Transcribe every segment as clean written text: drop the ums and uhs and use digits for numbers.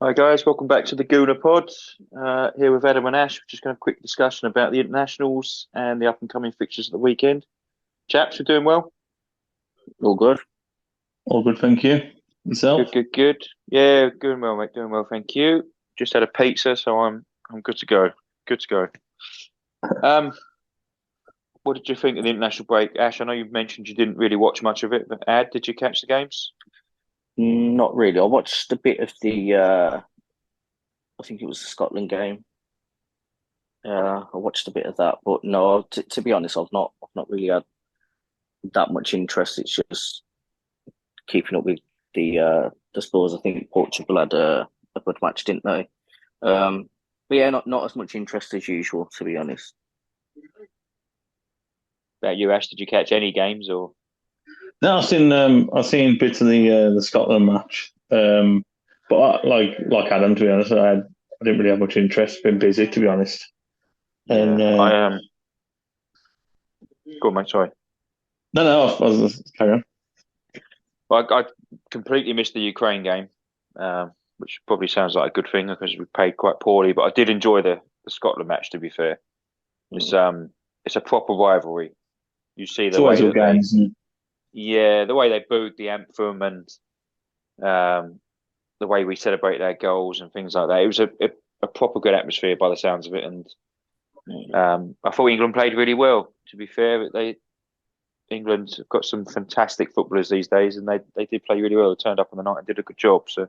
Hi guys, welcome back to the GoonerPod. Here with Adam and Ash. We're just going to have a quick discussion about the internationals and the up and coming fixtures of the weekend. Chaps, we're doing well. All good. All good, thank you. Good, Yourself? good, good. Yeah, doing well, mate. Doing well, thank you. Just had a pizza, so I'm good to go. Good to go. Um, what did you think of the international break, Ash? I know you've mentioned you didn't really watch much of it, but Ad, did you catch the games? Not really. I watched a bit of I think it was the Scotland game. I watched a bit of that, but no, to be honest, I've not really had that much interest. It's just keeping up with the scores. I think Portugal had a good match, didn't they? But yeah, not as much interest as usual, to be honest. About you, Ash, did you catch any games or? No, I've seen bits of the Scotland match. But like Adam, to be honest, I didn't really have much interest. Been busy, to be honest. Yeah, And go on, mate. Sorry. no, I was carry on. Well, I completely missed the Ukraine game, which probably sounds like a good thing because we played quite poorly. But I did enjoy the Scotland match. To be fair, it's Mm. um it's a proper rivalry. You see It's the always way good that they, games. And yeah, the way they booed the anthem and um the way we celebrate their goals and things like that. It was a proper good atmosphere by the sounds of it, and Mm. I thought England played really well. To be fair, England have got some fantastic footballers these days, and they did play really well. They turned up on the night and did a good job. So.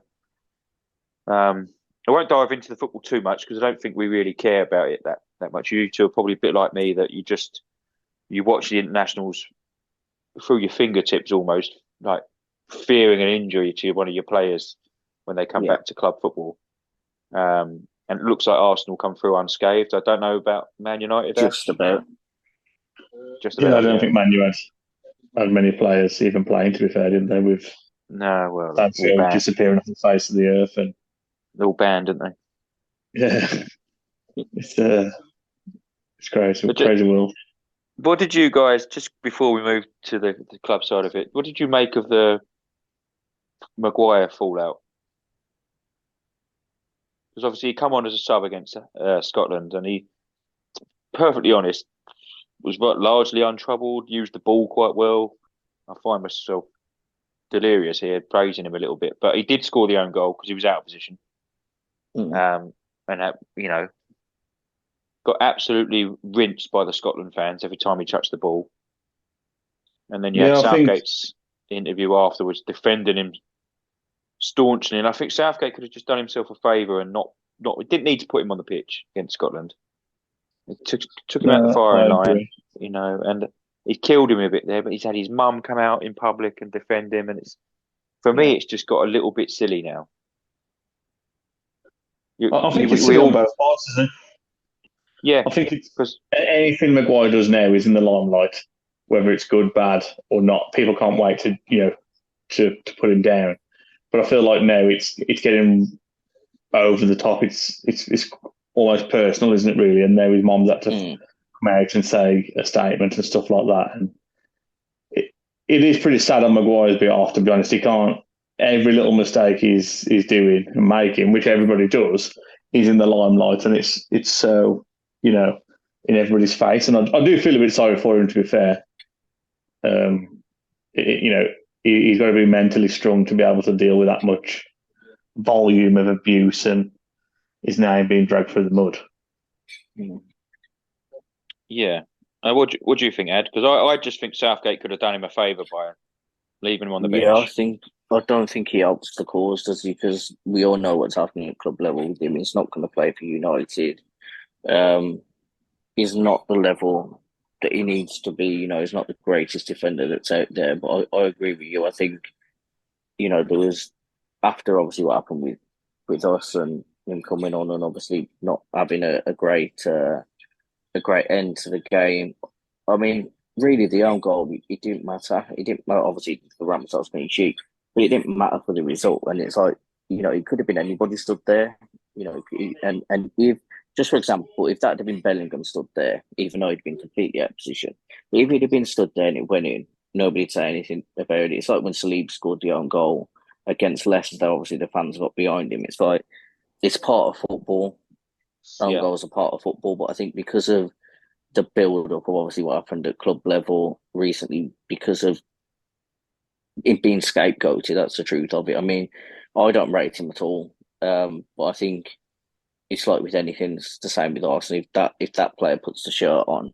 I won't dive into the football too much because I don't think we really care about it that much. You two are probably a bit like me that you watch the internationals through your fingertips almost, like fearing an injury to one of your players when they come Yeah, back to club football. And it looks like Arsenal come through unscathed. I don't know about Man United, just Ash. about. Just yeah, I about, don't yeah. think Man U had many players even playing. To be fair, didn't they? With No, well, all Sancho banned, disappearing off the face of the earth, and all banned, didn't they? yeah, it's uh, it's crazy, But ju- crazy world. what did you guys just before we move to the club side of it? What did you make of the Maguire fallout? Because obviously he come on as a sub against Scotland, and he, perfectly honest, was largely untroubled, used the ball quite well. I find myself delirious here, praising him a little bit, but he did score the own goal because he was out of position, Mm. um, and got absolutely rinsed by the Scotland fans every time he touched the ball. And then you had Yeah, I think Southgate's interview afterwards defending him staunchly, and I think Southgate could have just done himself a favour and not didn't need to put him on the pitch against Scotland. It took him out the no, firing I line, agree. and he killed him a bit there. But he's had his mum come out in public and defend him, and it's for me, Yeah. it's just got a little bit silly now. I think it's We silly on all, both parts, isn't it? yeah, I think it's because anything Maguire does now is in the limelight, whether it's good, bad, or not. People can't wait to to put him down. But I feel like now it's getting over the top. It's almost personal, isn't it? Really, and now his mom's had to Mm. come out and say a statement and stuff like that. And it is pretty sad on Maguire's behalf. To be honest, he can't. Every little mistake he's doing and making, which everybody does, he's in the limelight, and it's so you know in everybody's face. And I do feel a bit sorry for him, to be fair. Um, you know, he's got to be mentally strong to be able to deal with that much volume of abuse and his name being dragged through the mud. Mm. yeah. What do you think, Ed? Because I just think Southgate could have done him a favour by leaving him on the Yeah, bench. I don't think he helps the cause, does he? Because we all know what's happening at club level with him. He's not going to play for United. Um, he's not the level that he needs to be. He's not the greatest defender that's out there. But I agree with you. I think there was after obviously what happened with us and him coming on and obviously not having a great end to the game. I mean, really, the own goal, it didn't matter. It didn't matter, obviously, the Ramsdale's clean sheet, but it didn't matter for the result. And it's like, it could have been anybody stood there, and if, just for example, if that had been Bellingham stood there, even though he'd been completely out of position, but if he'd have been stood there and it went in, nobody'd say anything about it. It's like when Saliba scored the own goal. against Leicester, obviously the fans got behind him. It's like it's part of football. Own Yeah, goals are part of football, but I think because of the build up of obviously what happened at club level recently, because of it being scapegoated, that's the truth of it. I mean, I don't rate him at all, but I think it's like with anything, it's the same with Arsenal. If that player puts the shirt on,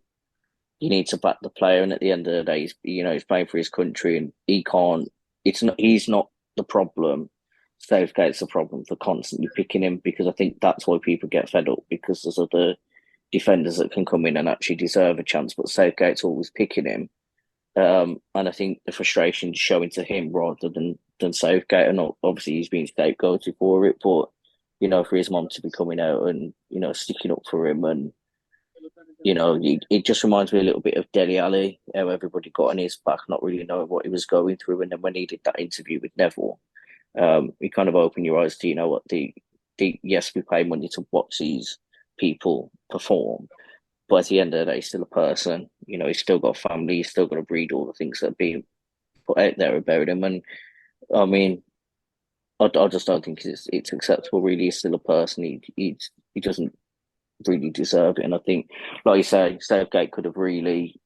you need to back the player. And at the end of the day, he's playing for his country, and he can't. It's not. He's not the problem. Southgate's the problem for constantly picking him, because I think that's why people get fed up, because there's other defenders that can come in and actually deserve a chance, but Southgate's always picking him. And I think the frustration is showing to him rather than Southgate. And obviously he's been scapegoated for it, but for his mom to be coming out and sticking up for him, and it just reminds me a little bit of Dele Alli, how everybody got on his back, not really knowing what he was going through, and then when he did that interview with Neville, he kind of opened your eyes to what the yes, we pay money to watch these people perform, but at the end of the day, he's still a person. He's still got a family. He's still got to breed all the things that are being put out there about him. And I mean, I just don't think it's acceptable. Really, he's still a person. He doesn't really deserve it. And I think, like you say, Southgate could have really,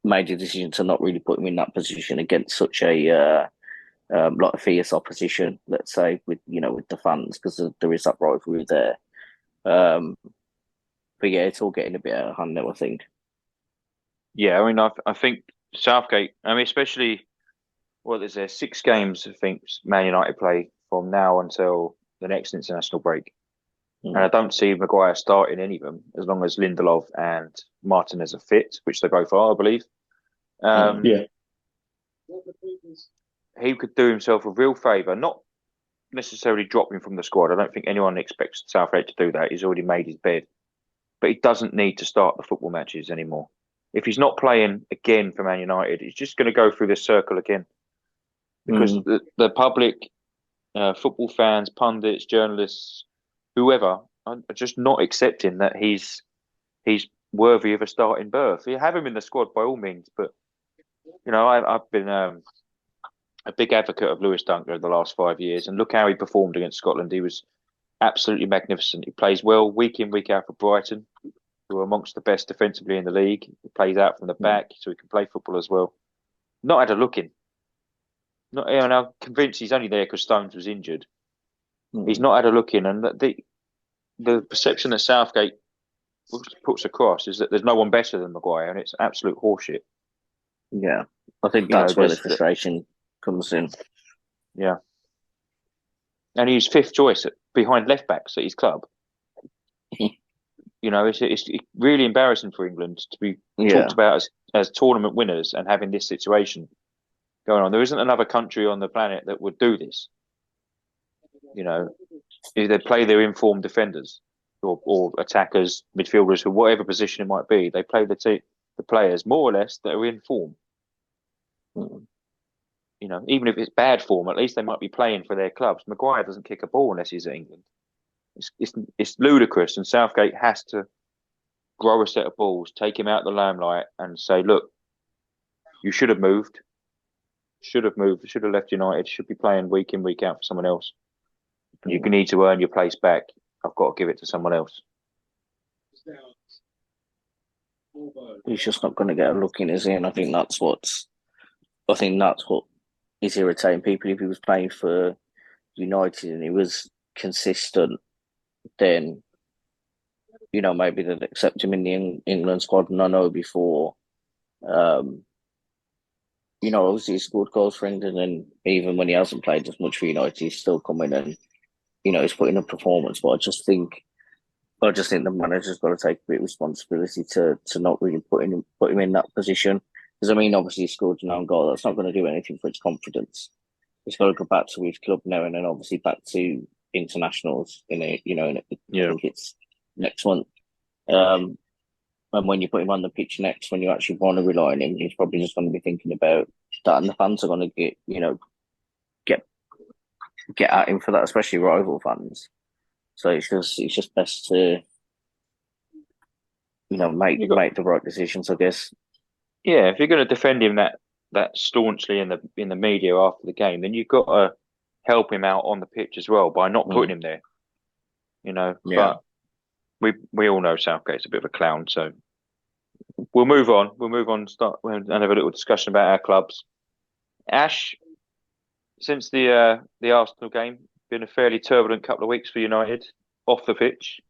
made a decision to not really put him in that position against such a lot of fierce opposition. Let's say with the fans, because there is that rivalry there. But yeah, it's all getting a bit out of hand now, I think. yeah. I mean, I think Southgate. I mean, especially what is there 6 games? I think Man United play from now until the next international break, and I don't see Maguire starting any of them as long as Lindelof and Martinez are fit, which they both are, I believe. Yeah. He could do himself a real favour, not necessarily dropping from the squad. I don't think anyone expects Southgate to do that. He's already made his bed, but he doesn't need to start the football matches anymore. If he's not playing again for Man United, he's just going to go through this circle again, because the public, football fans, pundits, journalists, whoever, are just not accepting that he's worthy of a starting berth. You have him in the squad by all means, but I've been a big advocate of Lewis Dunk over the last 5 years, and look how he performed against Scotland. He was absolutely magnificent. He plays well week in, week out for Brighton, who are amongst the best defensively in the league. He plays out from the back, so he can play football as well. Not had a look in. Not, I'm convinced he's only there because Stones was injured. He's not had a look in, and the perception that Southgate puts across is that there's no one better than Maguire, and it's absolute horseshit. Yeah, I think that's where the frustration comes in. Yeah, and he's fifth choice behind left backs at his club. It's really embarrassing for England to be talked about as tournament winners and having this situation going on. There isn't another country on the planet that would do this. If they play their informed defenders or attackers, midfielders, or whatever position it might be, they play the players more or less that are in form. Even if it's bad form, at least they might be playing for their clubs. Maguire doesn't kick a ball unless he's at England. It's ludicrous, and Southgate has to grow a set of balls, take him out of the limelight, and say, "Look, you should have moved. Should have moved. Should have left United. Should be playing week in, week out for someone else. You need to earn your place back. I've got to give it to someone else." He's just not going to get a look in, is he? And I think that's what is irritating people. If he was playing for United and he was consistent, then maybe they'd accept him in the England squad. And I know before, obviously he scored goals for England, and even when he hasn't played as much for United, he's still coming and he's putting a performance. But I just think the manager's got to take a bit of responsibility to not really put him in that position. Because I mean, obviously he scored an own goal. That's not going to do anything for his confidence. He's got to go back to his club now, and then obviously back to internationals I think it's next month. And when you put him on the pitch next, when you actually want to rely on him, he's probably just going to be thinking about that, and the fans are going to get at him for that, especially rival fans. So it's just best to make the right decisions, I guess. Yeah, if you're going to defend him that that staunchly in the media after the game, then you've got to help him out on the pitch as well by not putting him there. Yeah. But we all know Southgate's a bit of a clown, so we'll move on. We'll move on. Start and have a little discussion about our clubs. Ash, since the Arsenal game, been a fairly turbulent couple of weeks for United off the pitch.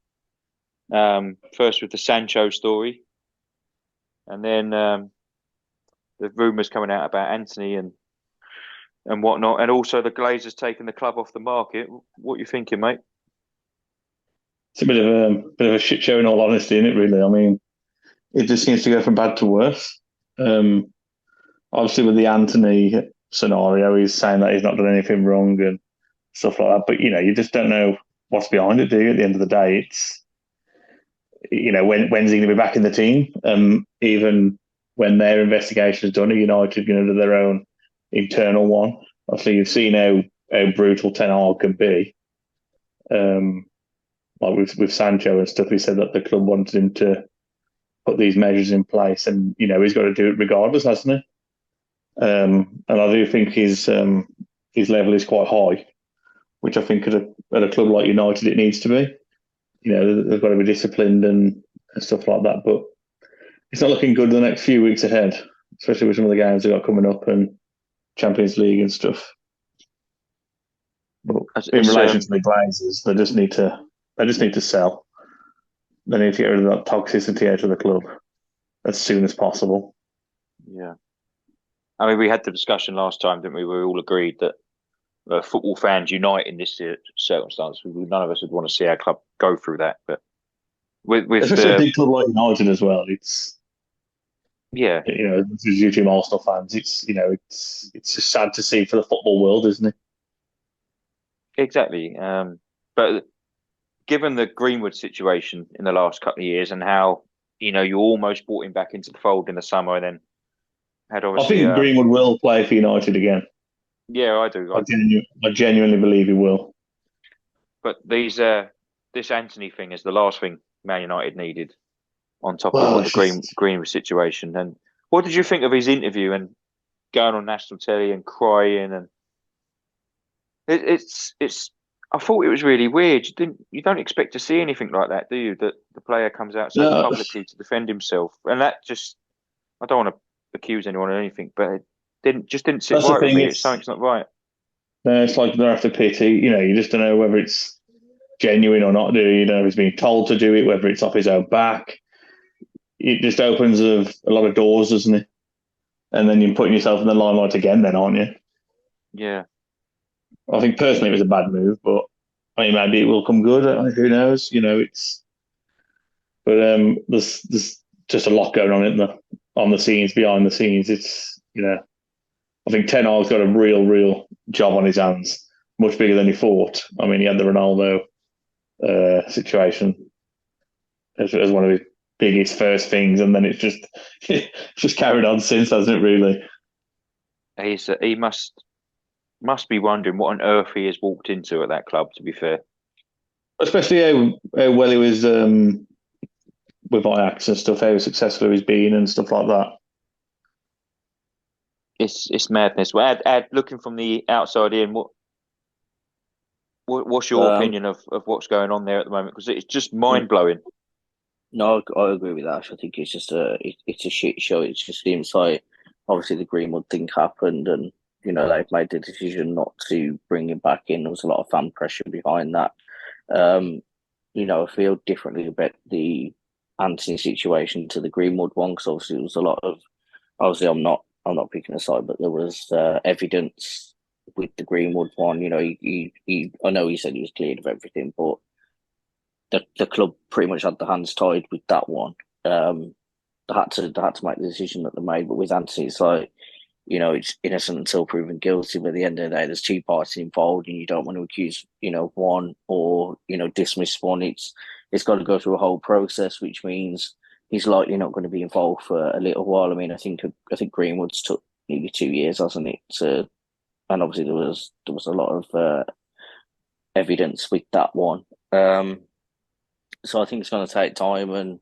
First with the Sancho story, and then the rumours coming out about Anthony and whatnot, and also the Glazers taking the club off the market. What are you thinking, mate? It's a bit of a shit show in all honesty, isn't it? Really, I mean, it just seems to go from bad to worse. Obviously, with the Anthony scenario, he's saying that he's not done anything wrong and stuff like that. But you just don't know what's behind it, do you? At the end of the day, it's when's he going to be back in the team? Even when their investigation is done, United going to do their own internal one. Obviously, you've seen how brutal Ten Hag can be. Like with Sancho and stuff, he said that the club wanted him to put these measures in place, and he's got to do it regardless, hasn't he? And I do think his level is quite high, which I think at a club like United it needs to be. They've got to be disciplined and stuff like that. But it's not looking good the next few weeks ahead, especially with some of the games they've got coming up and Champions League and stuff. But in relation to the Glazers, they just need to sell. They need to get rid of that toxicity out of the club as soon as possible. Yeah. I mean, we had the discussion last time, didn't we? We all agreed that football fans unite in this circumstance. None of us would want to see our club go through that. But with especially a big club like United as well, it's due to Arsenal fans, it's just sad to see for the football world, isn't it? Exactly. But given the Greenwood situation in the last couple of years and how you almost brought him back into the fold in the summer, and then had obviously. I think Greenwood will play for United again. Yeah, I do. I genuinely believe he will. But this Anthony thing is the last thing Man United needed, on top of the Greenwood situation. And what did you think of his interview and going on national telly and crying? And it's. I thought it was really weird. You don't expect to see anything like that, do you? That the player comes out so publicly to defend himself, and that just. I don't want to accuse anyone of anything, but it didn't sit right with me. Something's not right. No, it's like they're after pity. You just don't know whether it's genuine or not. Do you? You don't know if he's being told to do it, whether it's off his own back. It just opens a lot of doors, doesn't it? And then you're putting yourself in the limelight again, then, aren't you? Yeah. I think personally it was a bad move, but I mean maybe it will come good. Who knows? But there's just a lot going on the scenes, behind the scenes. It's I think Ten Hag's got a real job on his hands, much bigger than he thought. I mean, he had the Ronaldo situation as one of his biggest first things, and then it's just carried on since, hasn't it? Really, he must be wondering what on earth he has walked into at that club. To be fair, especially how well he was with Ajax and stuff, how successful he's been and stuff like that. It's madness. Well, Ad, looking from the outside in, what's your opinion of what's going on there at the moment? Because it's just mind blowing. No, I agree with that. I think it's just it's a shit show. It just seems like obviously the Greenwood thing happened, and they've made the decision not to bring him back in. There was a lot of fan pressure behind that. I feel differently about the Anthony situation to the Greenwood one, because obviously there was a lot of. Obviously, I'm not picking a side, but there was evidence with the Greenwood one. I know he said he was cleared of everything, but the club pretty much had their hands tied with that one. They had to make the decision that they made. But with Anthony, it's like, it's innocent until proven guilty. But at the end of the day, there's two parties involved, and you don't want to accuse, one or dismiss one. It's got to go through a whole process, which means he's likely not going to be involved for a little while. I mean, I think Greenwood's took maybe 2 years, hasn't it? And obviously there was a lot of evidence with that one. So I think it's going to take time, and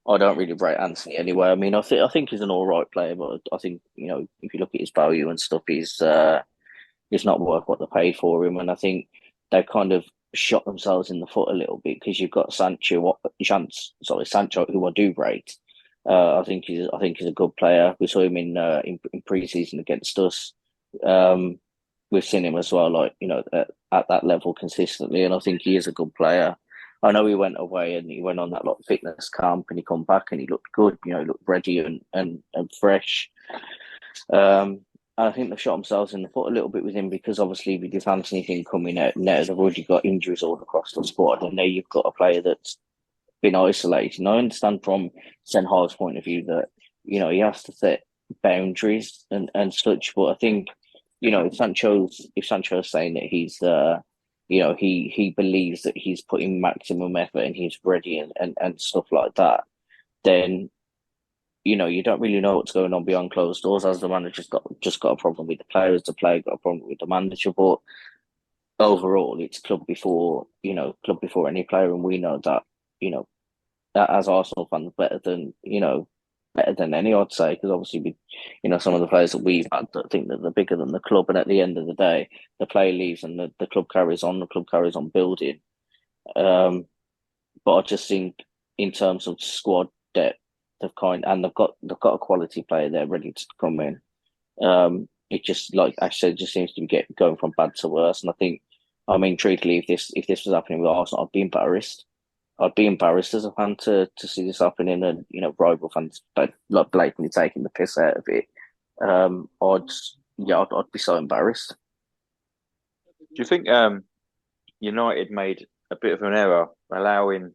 I don't really rate Anthony anyway. I mean, I think he's an all right player, but I think if you look at his value and stuff, he's not worth what they paid for him. And I think they kind of shot themselves in the foot a little bit because you've got Sancho, who I do rate. I think he's a good player. We saw him in preseason against us. Um, we've seen him as well, like at that level consistently, and I think he is a good player. I know he went away and he went on that fitness camp and he come back and he looked good. He looked ready and fresh. I think they've shot themselves in the foot a little bit with him because obviously with this Anthony thing coming out now, they've already got injuries all across the squad, and now you've got a player that's been isolated. And I understand from Ten Hag's point of view that he has to set boundaries and such, but I think if Sancho's saying that he believes that he's putting maximum effort and he's ready and stuff like that, then you don't really know what's going on behind closed doors. As the manager's got a problem with the players, the player got a problem with the manager, but overall, it's club before any player, and we know that that as Arsenal fans better than any, I'd say, because obviously some of the players that we've had that think that they're bigger than the club, and at the end of the day, the player leaves and the club carries on. The club carries on building. But I just think in terms of squad depth, they've got a quality player there ready to come in. It just, like I said, just seems to be going from bad to worse. And I think, I mean, truthfully, if this was happening with Arsenal, I'd be embarrassed. I'd be embarrassed as a fan to see this happening, and rival fans like blatantly taking the piss out of it. I'd be so embarrassed. Do you think United made a bit of an error allowing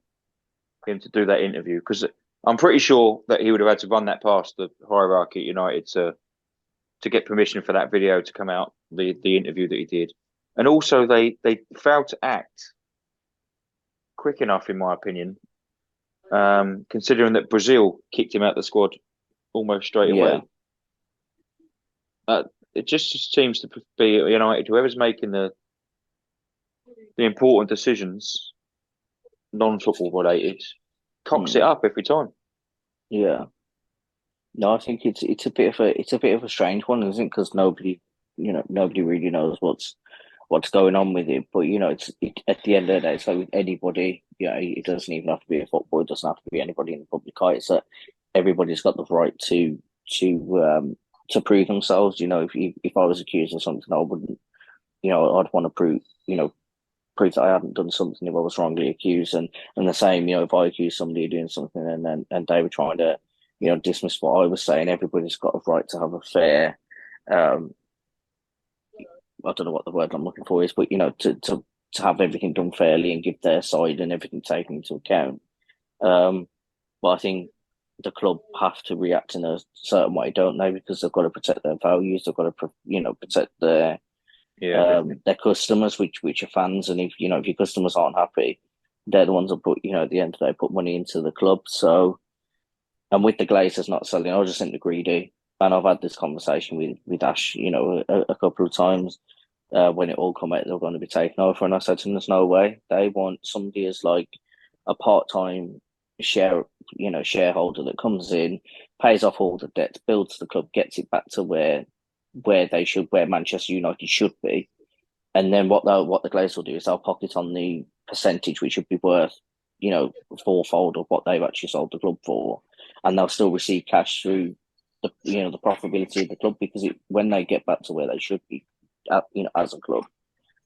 him to do that interview? Because I'm pretty sure that he would have had to run that past the hierarchy at United to get permission for that video to come out, the interview that he did. And also they failed to act quick enough, in my opinion, considering that Brazil kicked him out of the squad almost straight away. It just seems to be United, whoever's making the important decisions, non-football related, cocks it up every time. Yeah. No, I think it's a bit of a strange one, isn't it? Because nobody really knows what's going on with it. But at the end of the day, it's like with anybody. It doesn't even have to be a footballer. It doesn't have to be anybody in the public eye. It's that everybody's got the right to prove themselves. If I was accused of something, I wouldn't. I'd want to prove that I hadn't done something if I was wrongly accused. And the same, if I accused somebody of doing something and they were trying to dismiss what I was saying, everybody's got a right to have a fair. I don't know what the word I'm looking for is, but to have everything done fairly and give their side and everything taken into account. But I think the club have to react in a certain way, don't they? Because they've got to protect their values. They've got to protect their customers, which are fans. And if your customers aren't happy, they're the ones that put at the end of the day put money into the club. So, and with the Glazers not selling, I just think they're greedy. And I've had this conversation with Ash, a couple of times when it all come out, they're going to be taken over. And I said to them, there's no way. They want somebody as like a part-time shareholder that comes in, pays off all the debt, builds the club, gets it back to where Manchester United should be. And then what the Glazers will do is they'll pocket on the percentage, which would be worth, fourfold of what they've actually sold the club for. And they'll still receive cash through the profitability of the club, because when they get back to where they should be, as a club,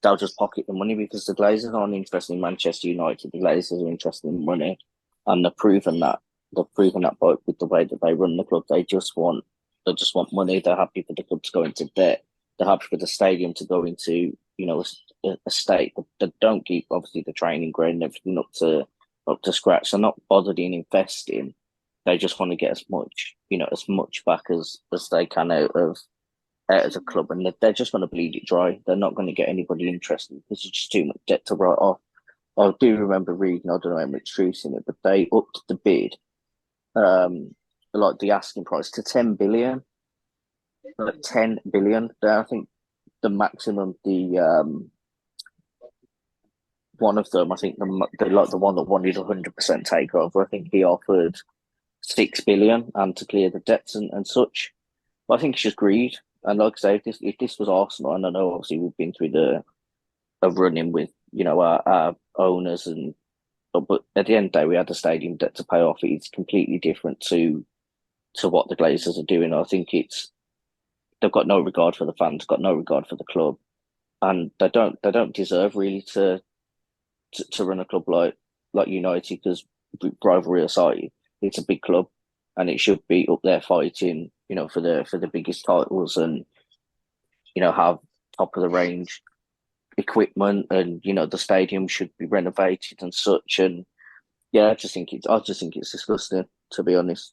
they'll just pocket the money, because the Glazers aren't interested in Manchester United. The Glazers are interested in money, and they've proven that with the way that they run the club. They just want money. They're happy for the club to go into debt. They're happy for the stadium to go into a state that don't keep obviously the training ground and everything up to scratch. They're not bothered in investing. They just want to get as much back as they can out of a club, and they're just going to bleed it dry. They're not going to get anybody interested because it's just too much debt to write off. I do remember reading, I don't know how much truth in it, but they upped the bid, like the asking price to 10 billion. Like 10 billion. I think the maximum, one of them, I think the one that wanted 100% takeover, I think he offered 6 billion and to clear the debts and such. But I think it's just greed. And like I say, if this was Arsenal, and I know obviously we've been through a run-in with our owners, but at the end of the day, we had the stadium debt to pay off. It's completely different to what the Glazers are doing. I think they've got no regard for the fans, got no regard for the club, and they don't deserve really to run a club like United, because rivalry aside, it's a big club and it should be up there fighting, for the biggest titles, and have top of the range equipment, and the stadium should be renovated and such. And yeah, I just think it's disgusting, to be honest.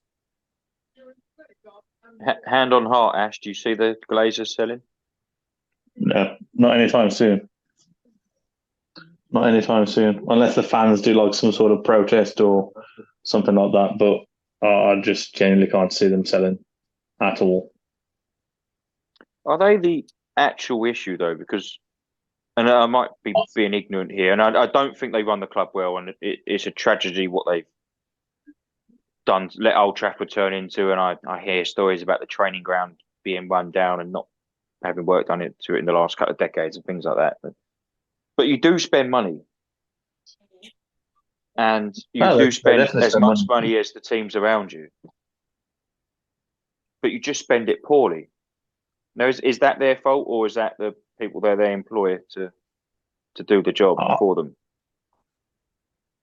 Hand on heart, Ash, do you see the Glazers selling? No, not anytime soon. Not anytime soon, unless the fans do like some sort of protest or something like that. But I just genuinely can't see them selling at all. Are they the actual issue though? Because, and I might be being ignorant here, and I don't think they run the club well, and it's a tragedy what they've done, let Old Trafford turn into. And I hear stories about the training ground being run down and not having work done to it in the last couple of decades and things like that. But you do spend money, and you No, do they spend definitely as spend much money. money as the teams around you, but you just spend it poorly. Now, is that their fault, or is that the people that they employ to do the job I, for them?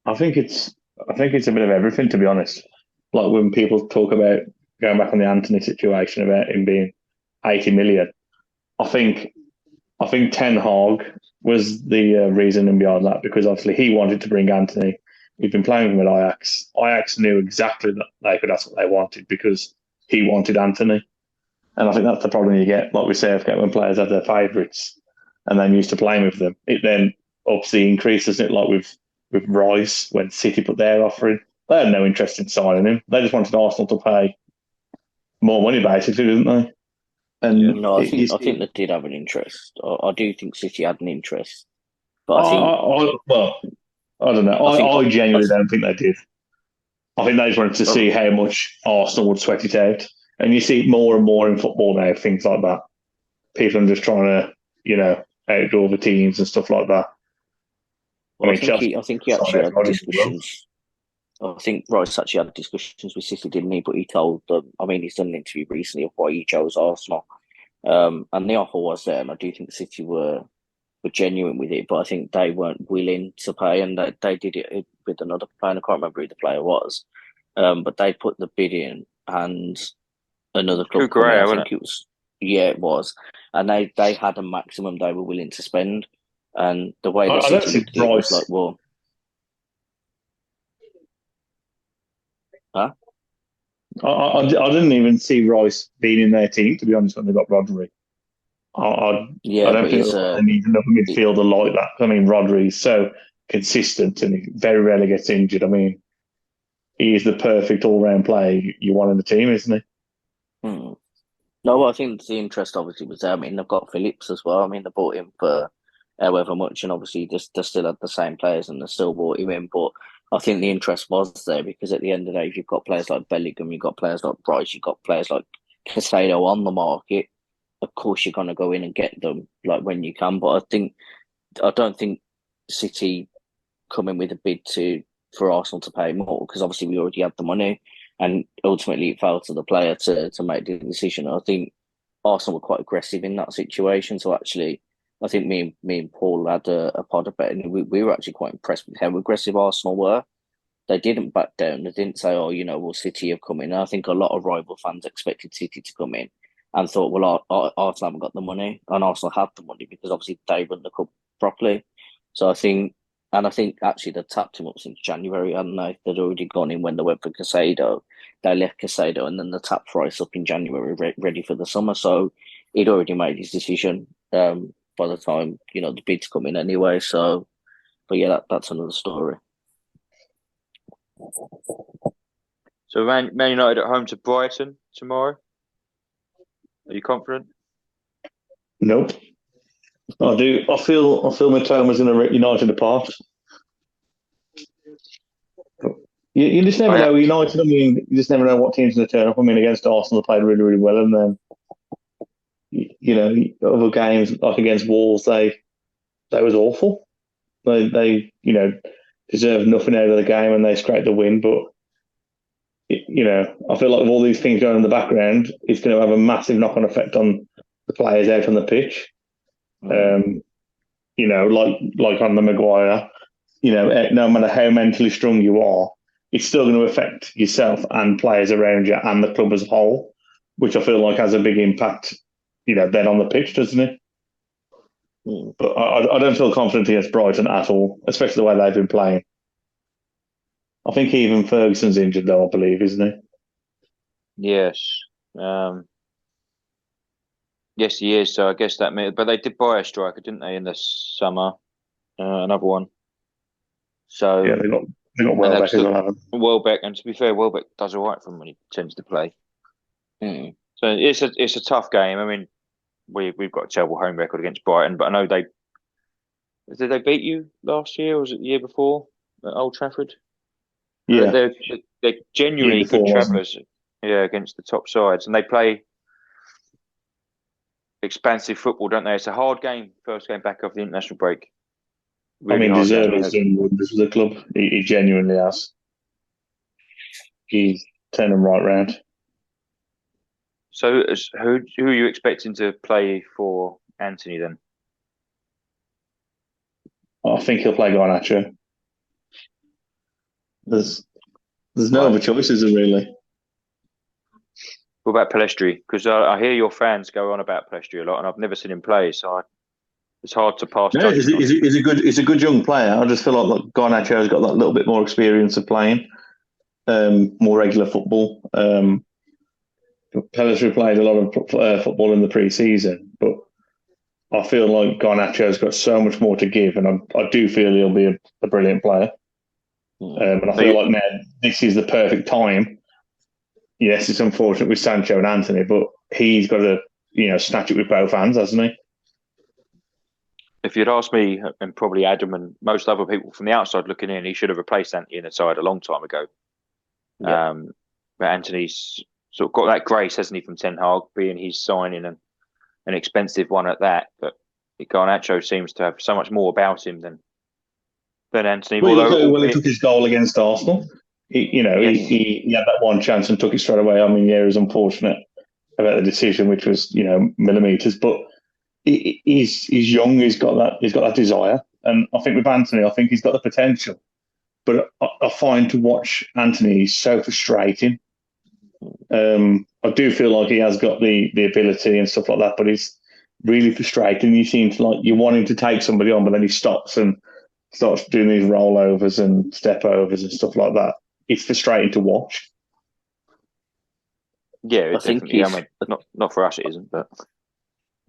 I think it's I think it's a bit of everything, to be honest. Like when people talk about going back on the Anthony situation about him being 80 million, I think I think Ten Hag was the reasoning behind that, because obviously he wanted to bring Anthony. He'd been playing with him at Ajax. Ajax knew exactly that that's what they wanted, because he wanted Anthony. And I think that's the problem you get, like we say, when players have their favourites and then used to playing with them. It then obviously increases it, like with Rice when City put their offer in. They had no interest in signing him. They just wanted Arsenal to pay more money, basically, didn't they? Yeah. And No, I think they did have an interest. I do think City had an interest, but well, I don't know. I think I I, genuinely don't think they did. I think they just wanted to see how much Arsenal would sweat it out. And you see it more and more in football now, things like that. People are just trying to, outdraw the teams and stuff like that. I I mean, think Chelsea he signed actually had everybody as well. discussions. I think Rice actually had discussions with City, didn't he? But he told them. I mean, he's done an interview recently of why he chose Arsenal. And the offer was there, and I do think City were genuine with it, but I think they weren't willing to pay, and they did it with another player. I can't remember who the player was, but they put the bid in, and another club come in. Cucurella, I wasn't think it was, yeah, it was, and they had a maximum they were willing to spend, and the way that I don't City see looked at it was like, Rice. well, huh? I didn't even see Rice being in their team, to be honest, when they got Rodri. I Yeah, don't but think they need another he- midfielder like that. I mean, Rodri is so consistent and he very rarely gets injured. I mean, he is the perfect all-round player you want in the team, isn't he? hmm. No, well, I think the interest obviously was there. I mean, they've got Phillips as well. I mean, they bought him for however much, and obviously they still had the same players and they still bought him in. But I think the interest was there because at the end of the day, if you've got players like Bellingham, you've got players like Bryce, you've got players like Casado on the market. Of course, you're going to go in and get them like when you can. But I don't think City come in with a bid to for Arsenal to pay more because obviously we already had the money, and ultimately it fell to the player to make the decision. I think Arsenal were quite aggressive in that situation. So actually, I think me and Paul had a pod about it, and we were actually quite impressed with how aggressive Arsenal were. They didn't back down. They didn't say, "Oh, well, City have come in." And I think a lot of rival fans expected City to come in and thought, "Well, Arsenal haven't got the money," and Arsenal had the money because obviously they run the cup properly. So I think actually they tapped him up since January, hadn't they? They'd already gone in when they went for Casado. They left Casado and then they tapped Rice up in January, ready for the summer. So he'd already made his decision by the time, the bids come in anyway. So, but yeah, that's another story. So Man United at home to Brighton tomorrow. Are you confident? Nope. I do. I feel Mitoma's going to rip United apart. You just never I, know. United, I mean, you just never know what team's going to turn up. I mean, against Arsenal, they played really, really well, and then other games like against Wolves, they was awful. They deserved nothing out of the game, and they scraped the win. But I feel like with all these things going in the background, it's going to have a massive knock-on effect on the players out on the pitch. Mm. Um, like on the Maguire, no matter how mentally strong you are, it's still going to affect yourself and players around you and the club as a whole, which I feel like has a big impact, then on the pitch, doesn't it? Mm. But I don't feel confident against Brighton at all, especially the way they've been playing. I think even Ferguson's injured, though, I believe, isn't he? yes. Um, yes, he is. So I guess that but they did buy a striker, didn't they, in the summer? Another one. Yeah, So, they got and Welbeck that's as well, haven't Welbeck. And to be fair, Welbeck does all right for him when he tends to play. Mm. So it's a tough game. I mean, we've got a terrible home record against Brighton, but I know did they beat you last year or was it the year before at Old Trafford? they? Yeah, They're year genuinely good before, wasn't it? travellers, yeah, against the top sides, and they play expansive football, don't they? It's a hard game, first game back off the international break. I Really mean, hard game. Deserves done wonders for the club. He genuinely has. He's turned them right round. So, who are you expecting to play for Anthony then? I think he'll play Garnacho. There's there's no Right. other choices, really. What about Palestri? Because I hear your fans go on about Palestri a lot, and I've never seen him play, so it's hard to pass No, judgment on him. he's a good young player. I just feel like Garnacho's got that little bit more experience of playing more regular football. Pellicer played a lot of football in the pre-season, but I feel like Garnacho's got so much more to give, and I do feel he'll be a brilliant player. Mm. And I So feel like now this is the perfect time. Yes, it's unfortunate with Sancho and Anthony, but he's got to snatch it with both hands, hasn't he? if you'd asked me, and probably Adam and most other people from the outside looking in, he should have replaced Anthony in the side a long time ago. Yeah. But Anthony's sort of got that grace, hasn't he, from Ten Hag, being his signing and an expensive one at that. But Garnacho seems to have so much more about him than Anthony. Well, look Although, how well he albeit, took his goal against Arsenal. yes, Mm. He had that one chance and took it straight away. I mean, yeah, it was unfortunate about the decision, which was millimeters, but he's young. He's got that desire, and I think with Anthony, I think he's got the potential. But I find to watch Anthony is so frustrating. I do feel like he has got the ability and stuff like that, but it's really frustrating. You seem to you want him to take somebody on, but then he stops and starts doing these rollovers and step overs and stuff like that. It's frustrating to watch. yeah, I it think definitely. I he's mean, not for us, it isn't. But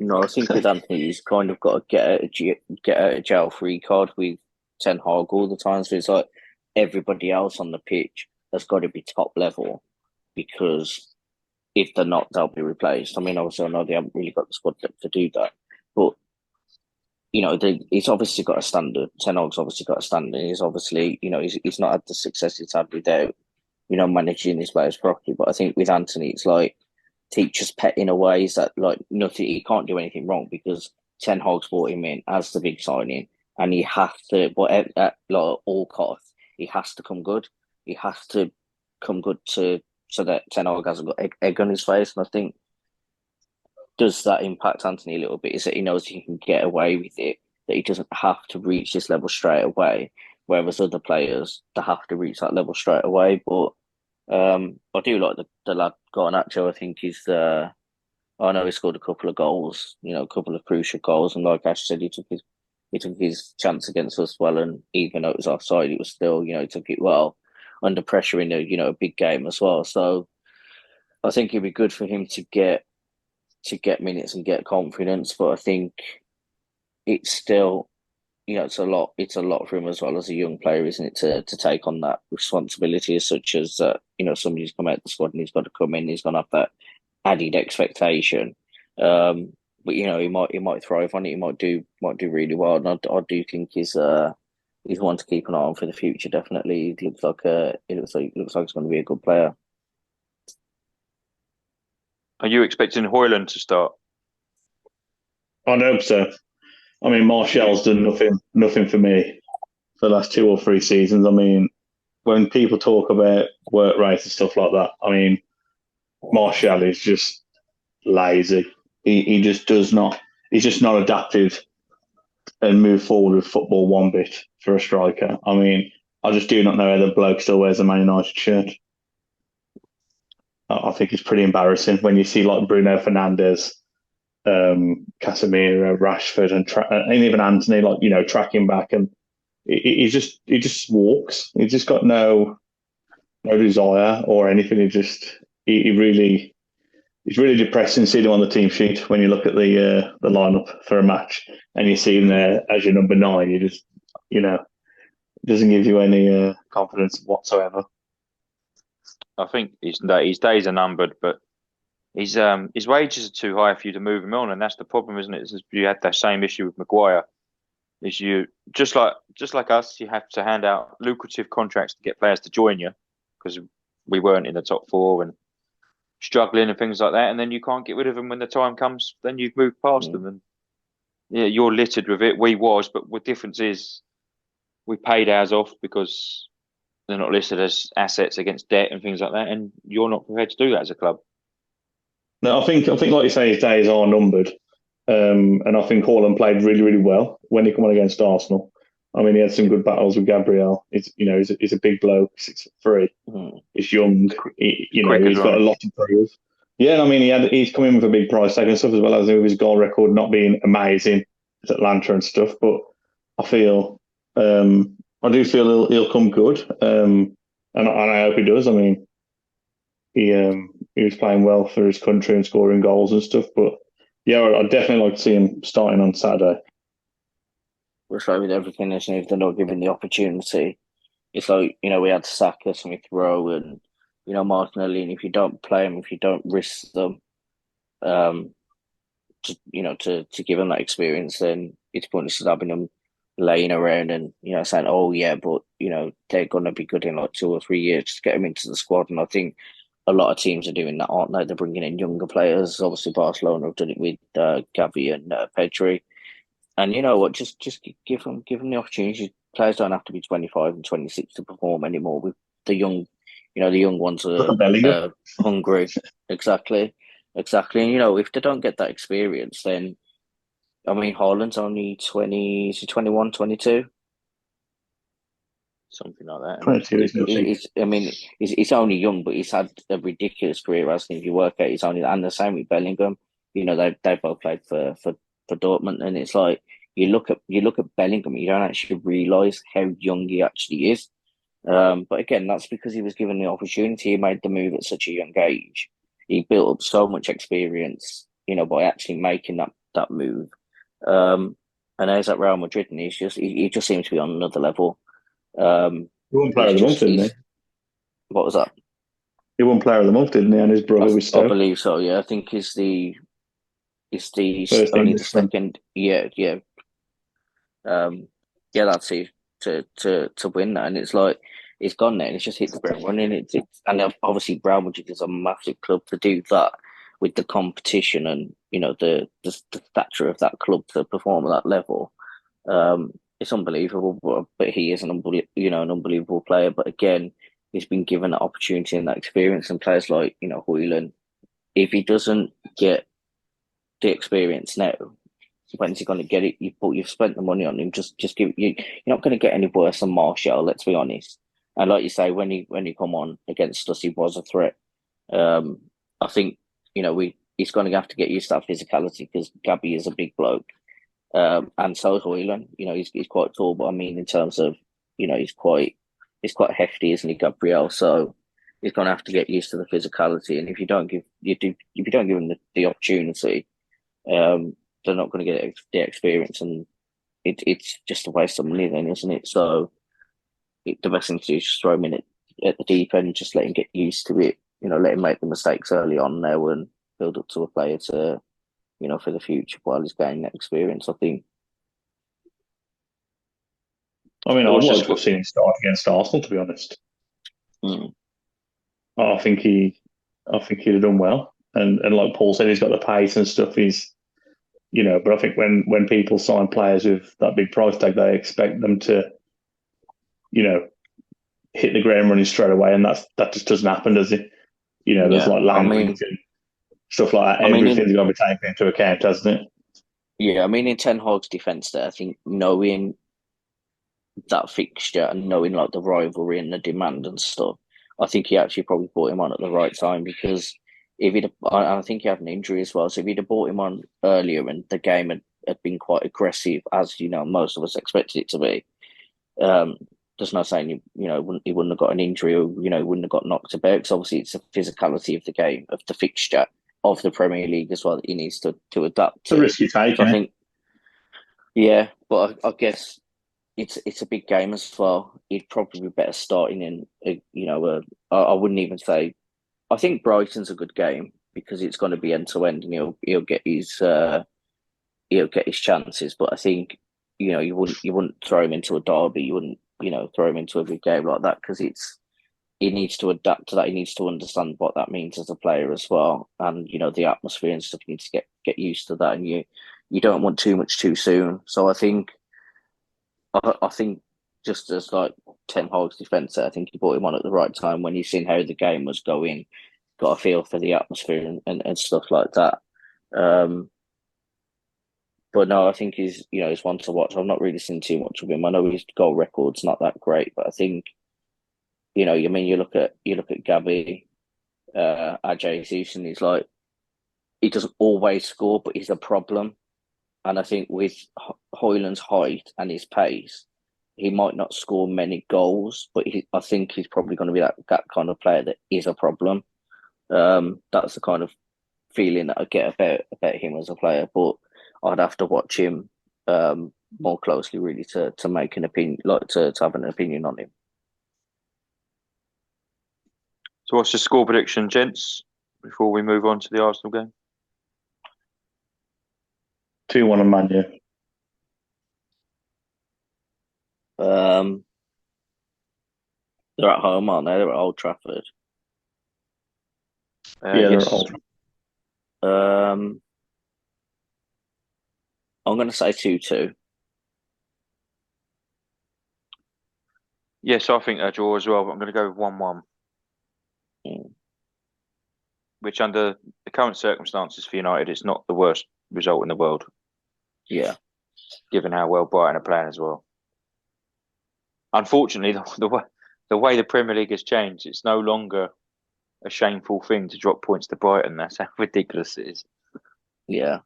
I think with Anthony, he's kind of got to get out of jail free card with Ten Hag all the time. So it's like everybody else on the pitch has got to be top level because if they're not, they'll be replaced. I mean, obviously, I know they haven't really got the squad depth to do that, but he's obviously got a standard. Ten Hag's obviously got a standard. He's obviously, he's not had the success he's had without, managing his players properly. But I think with Anthony, it's like teacher's pet in a way. Is that like nothing? He can't do anything wrong because Ten Hag's brought him in as the big signing, and he has to, whatever at like, all costs, he has to come good. He has to come good so that Ten Hag hasn't got egg on his face. And I think does that impact Anthony a little bit? Is that he knows he can get away with it, that he doesn't have to reach this level straight away, whereas other players they have to reach that level straight away. But I do like the lad Garnacho. I think I know he scored a couple of goals, a couple of crucial goals, and like Ash said, he took his chance against us well, and even though it was offside, it was still he took it well under pressure in a big game as well. So I think it'd be good for him to get minutes and get confidence, but I think it's still it's a lot for him as well as a young player, isn't it, to take on that responsibility as such as somebody's come out the squad and he's got to come in, he's gonna have that added expectation. But he might thrive on it, he might do really well. And I do think he's one to keep an eye on for the future. Definitely, it looks like he's going to be a good player. Are you expecting Hoyland to start? I'd hope so. I mean, Martial's done nothing for me for the last 2 or 3 seasons. I mean, when people talk about work rate and stuff like that, I mean, Martial is just lazy. He just does not. He's just not adapted and moved forward with football one bit for a striker. I mean, I just do not know how the bloke still wears a Man United shirt. I think it's pretty embarrassing when you see like Bruno Fernandes, Casemiro, Rashford, and even Anthony, like tracking back, and he just walks. He's just got no desire or anything. He really it's really depressing seeing him on the team sheet when you look at the lineup for a match and you see him there as your number 9. You just it doesn't give you any confidence whatsoever. I think his days are numbered, but his wages are too high for you to move him on, and that's the problem, isn't it? You had that same issue with Maguire. Is you just like us, you have to hand out lucrative contracts to get players to join you because we weren't in the top 4 and struggling and things like that, and then you can't get rid of them when the time comes. Then you've moved past them, and yeah, you're littered with it. We was, but the difference is we paid ours off because they're not listed as assets against debt and things like that, and you're not prepared to do that as a club. No, I think like you say, his days are numbered, and I think Haaland played really really well when he came on against Arsenal. I mean, he had some good battles with Gabriel. He's a big bloke, 6'3". He's young. Quick as He's got well. a lot to prove. Yeah, I mean, he's come in with a big price tag and stuff as well as with his goal record not being amazing at Atlanta and stuff. But I feel, I do feel he'll come good, and I hope he does. I mean, he was playing well for his country and scoring goals and stuff. But yeah, I'd definitely like to see him starting on Saturday. It's like with everything, isn't it? If they're not given the opportunity, it's like we had Saka, Smith Rowe, and Martinelli. And if you don't play them, if you don't risk them, um, to give them that experience, then it's pointless to having them laying around and saying, "Oh yeah, but they're gonna be good in like 2 or 3 years." Just get them into the squad, and I think a lot of teams are doing that, aren't they? They're bringing in younger players. Obviously, Barcelona have done it with Gavi and Pedri. And you know what? Just give them the opportunity. Players don't have to be 25 and 26 to perform anymore. With the young, the young ones Look are at Bellingham. hungry. Exactly, exactly. And if they don't get that experience, then I mean, Haaland's only 20, is he 21, 22? Something like that. 22, isn't it, I think. I mean, he's only young, but he's had a ridiculous career. As if you work out, he's only, and the same with Bellingham. They both played for Dortmund, and it's like you look at Bellingham, you don't actually realise how young he actually is. But again, that's because he was given the opportunity. He made the move at such a young age. He built up so much experience, by actually making that move. And now he's at Real Madrid, and he just seems to be on another level. He won Player He's of the Month, just didn't he? what was that? He won Player of the Month, didn't he? And his I, brother with I Stoke. believe so. Yeah, I think he's First only the Englishman. second. Yeah, yeah, yeah. That's it to win that, and it's like he's gone there and it's just hit the ground running. And obviously Brown Madrid is a massive club to do that with the competition and the stature of that club to perform at that level. It's unbelievable, but he is an unbelievable player. But again, he's been given that opportunity and that experience, and players like Hoyland, if he doesn't get the experience now, when's he going to get it? You've spent the money on him. Just give you. You're not going to get any worse than Martial. Let's be honest. And like you say, when he come on against us, he was a threat. I think he's going to have to get used to that physicality because Gabby is a big bloke, and so is Hoyland. He's quite tall, but I mean in terms of he's quite hefty, isn't he, Gabriel? So he's going to have to get used to the physicality. And if you don't give him the opportunity, they're not going to get the experience, and it's just a waste of money, then, isn't it? So the best thing to do is just throw him in at the deep end, just let him get used to it. Let him make the mistakes early on now and build up to a player to for the future while he's gaining that experience. I think. I mean, It I'd was like just to have seen him start against Arsenal, to be honest. Mm. I think he, I think he'd have done well. And like Paul said, he's got the pace and stuff. But I think when people sign players with that big price tag, they expect them to, you know, hit the ground running straight away, and that just doesn't happen, does it? There's Yeah, like I language mean, and stuff like that. I mean, in Everything's got to be taken into account, hasn't it? yeah, I mean, in Ten Hag's defense, there, I think knowing that fixture and knowing like the rivalry and the demand and stuff, I think he actually probably brought him on at the right time because if he'd, I think he had an injury as well. So if he'd have brought him on earlier and the game had been quite aggressive, as most of us expected it to be, um, there's no saying he wouldn't have got an injury or wouldn't have got knocked about. Because obviously it's the physicality of the game, of the fixture of the Premier League as well that he needs to adapt The to. risk you're So I taking, it. think, yeah, but I guess it's a big game as well. He'd probably be better starting in I wouldn't even say. I think Brighton's a good game because it's going to be end to end, and he'll get his chances. But I think you wouldn't throw him into a derby. You wouldn't throw him into a big game like that because he needs to adapt to that. He needs to understand what that means as a player as well, and the atmosphere and stuff. You need to get used to that, and you don't want too much too soon. So I think just as like Ten Hag's defence, I think he brought him on at the right time when you've seen how the game was going, got a feel for the atmosphere and stuff like that. Um, but no, I think he's one to watch. I've not really seen too much of him. I know his goal record's not that great, but I think I mean you look at Gabby, Ajay Jesus, and he's like he doesn't always score, but he's a problem. And I think with Hoyland's height and his pace, he might not score many goals, but I think he's probably going to be that kind of player that is a problem. That's the kind of feeling that I get about him as a player. But I'd have to watch him more closely, really, to make an opinion, like to have an opinion on him. So what's the score prediction, gents, before we move on to the Arsenal game? 2-1 on Man U. Um, they're at home, aren't they? They're at Old Trafford. Yeah, they're at Yes. Old Trafford. Um, I'm going to say 2-2. Yes, I think a draw as well, but I'm going to go with 1-1, Mm. which under the current circumstances for United, it's not the worst result in the world, Yeah. given how well Brighton are playing as well. Unfortunately, the way the Premier League has changed, it's no longer a shameful thing to drop points to Brighton. That's how ridiculous it is. Yeah.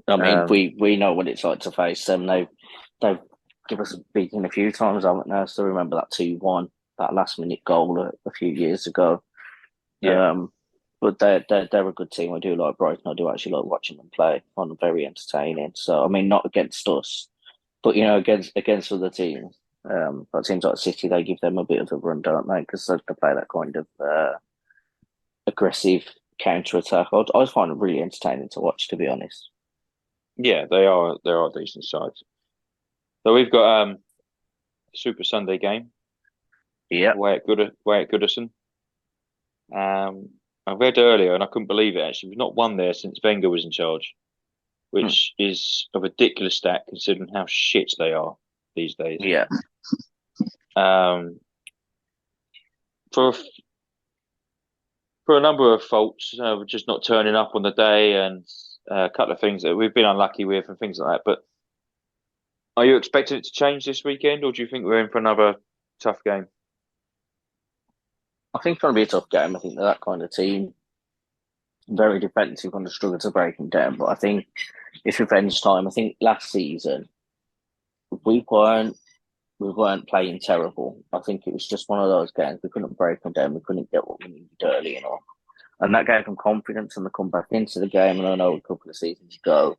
I mean, Um, we know what it's like to face them. They've given us a beating a few times, haven't they? I still remember that 2-1, that last minute goal a few years ago. yeah. But they're a good team. I do like Brighton. I do actually like watching them play. I find them very entertaining. So I mean, not against us, but against other teams. But teams like City, they give them a bit of a run, don't they? Because they play that kind of aggressive counter attack. I find it really entertaining to watch, to be honest. Yeah, they are decent sides. So we've got Super Sunday game Yeah. away at Goodison. I read earlier and I couldn't believe it actually. We've not won there since Wenger was in charge, Hmm. which is a ridiculous stat considering how shit they are these days. Yeah. Um, for for a number of faults, just not turning up on the day and a couple of things that we've been unlucky with and things like that. But are you expecting it to change this weekend, or do you think we're in for another tough game? I think it's going to be a tough game. I think they're that kind of team, very defensive, going to struggle to break them down. But I think it's revenge time. I think last season we weren't we weren't playing terrible. I think it was just one of those games we couldn't break them down. We couldn't get what we needed early enough, and that gave them confidence and they come back into the game. And I know a couple of seasons ago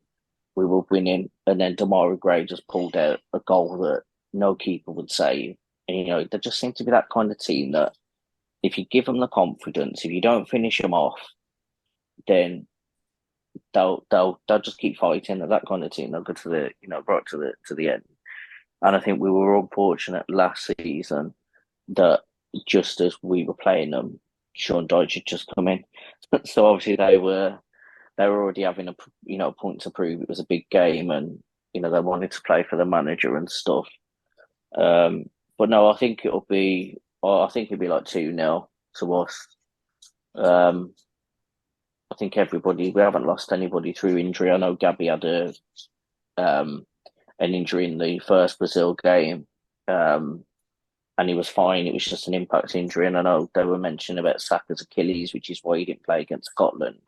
we were winning, and then Damari Gray just pulled out a goal that no keeper would save. And they just seem to be that kind of team that if you give them the confidence, if you don't finish them off, then they'll just keep fighting. They're that kind of team. They'll go to the right to the end. And I think we were unfortunate last season that just as we were playing them, Sean Dyche had just come in. So obviously they were already having a point to prove. It was a big game, and they wanted to play for the manager and stuff. But no, I think it'll be like 2-0 to us. I think we haven't lost anybody through injury. I know Gabby had an injury in the first Brazil game, and he was fine. It was just an impact injury. And I know they were mentioning about Saka's Achilles, which is why he didn't play against Scotland.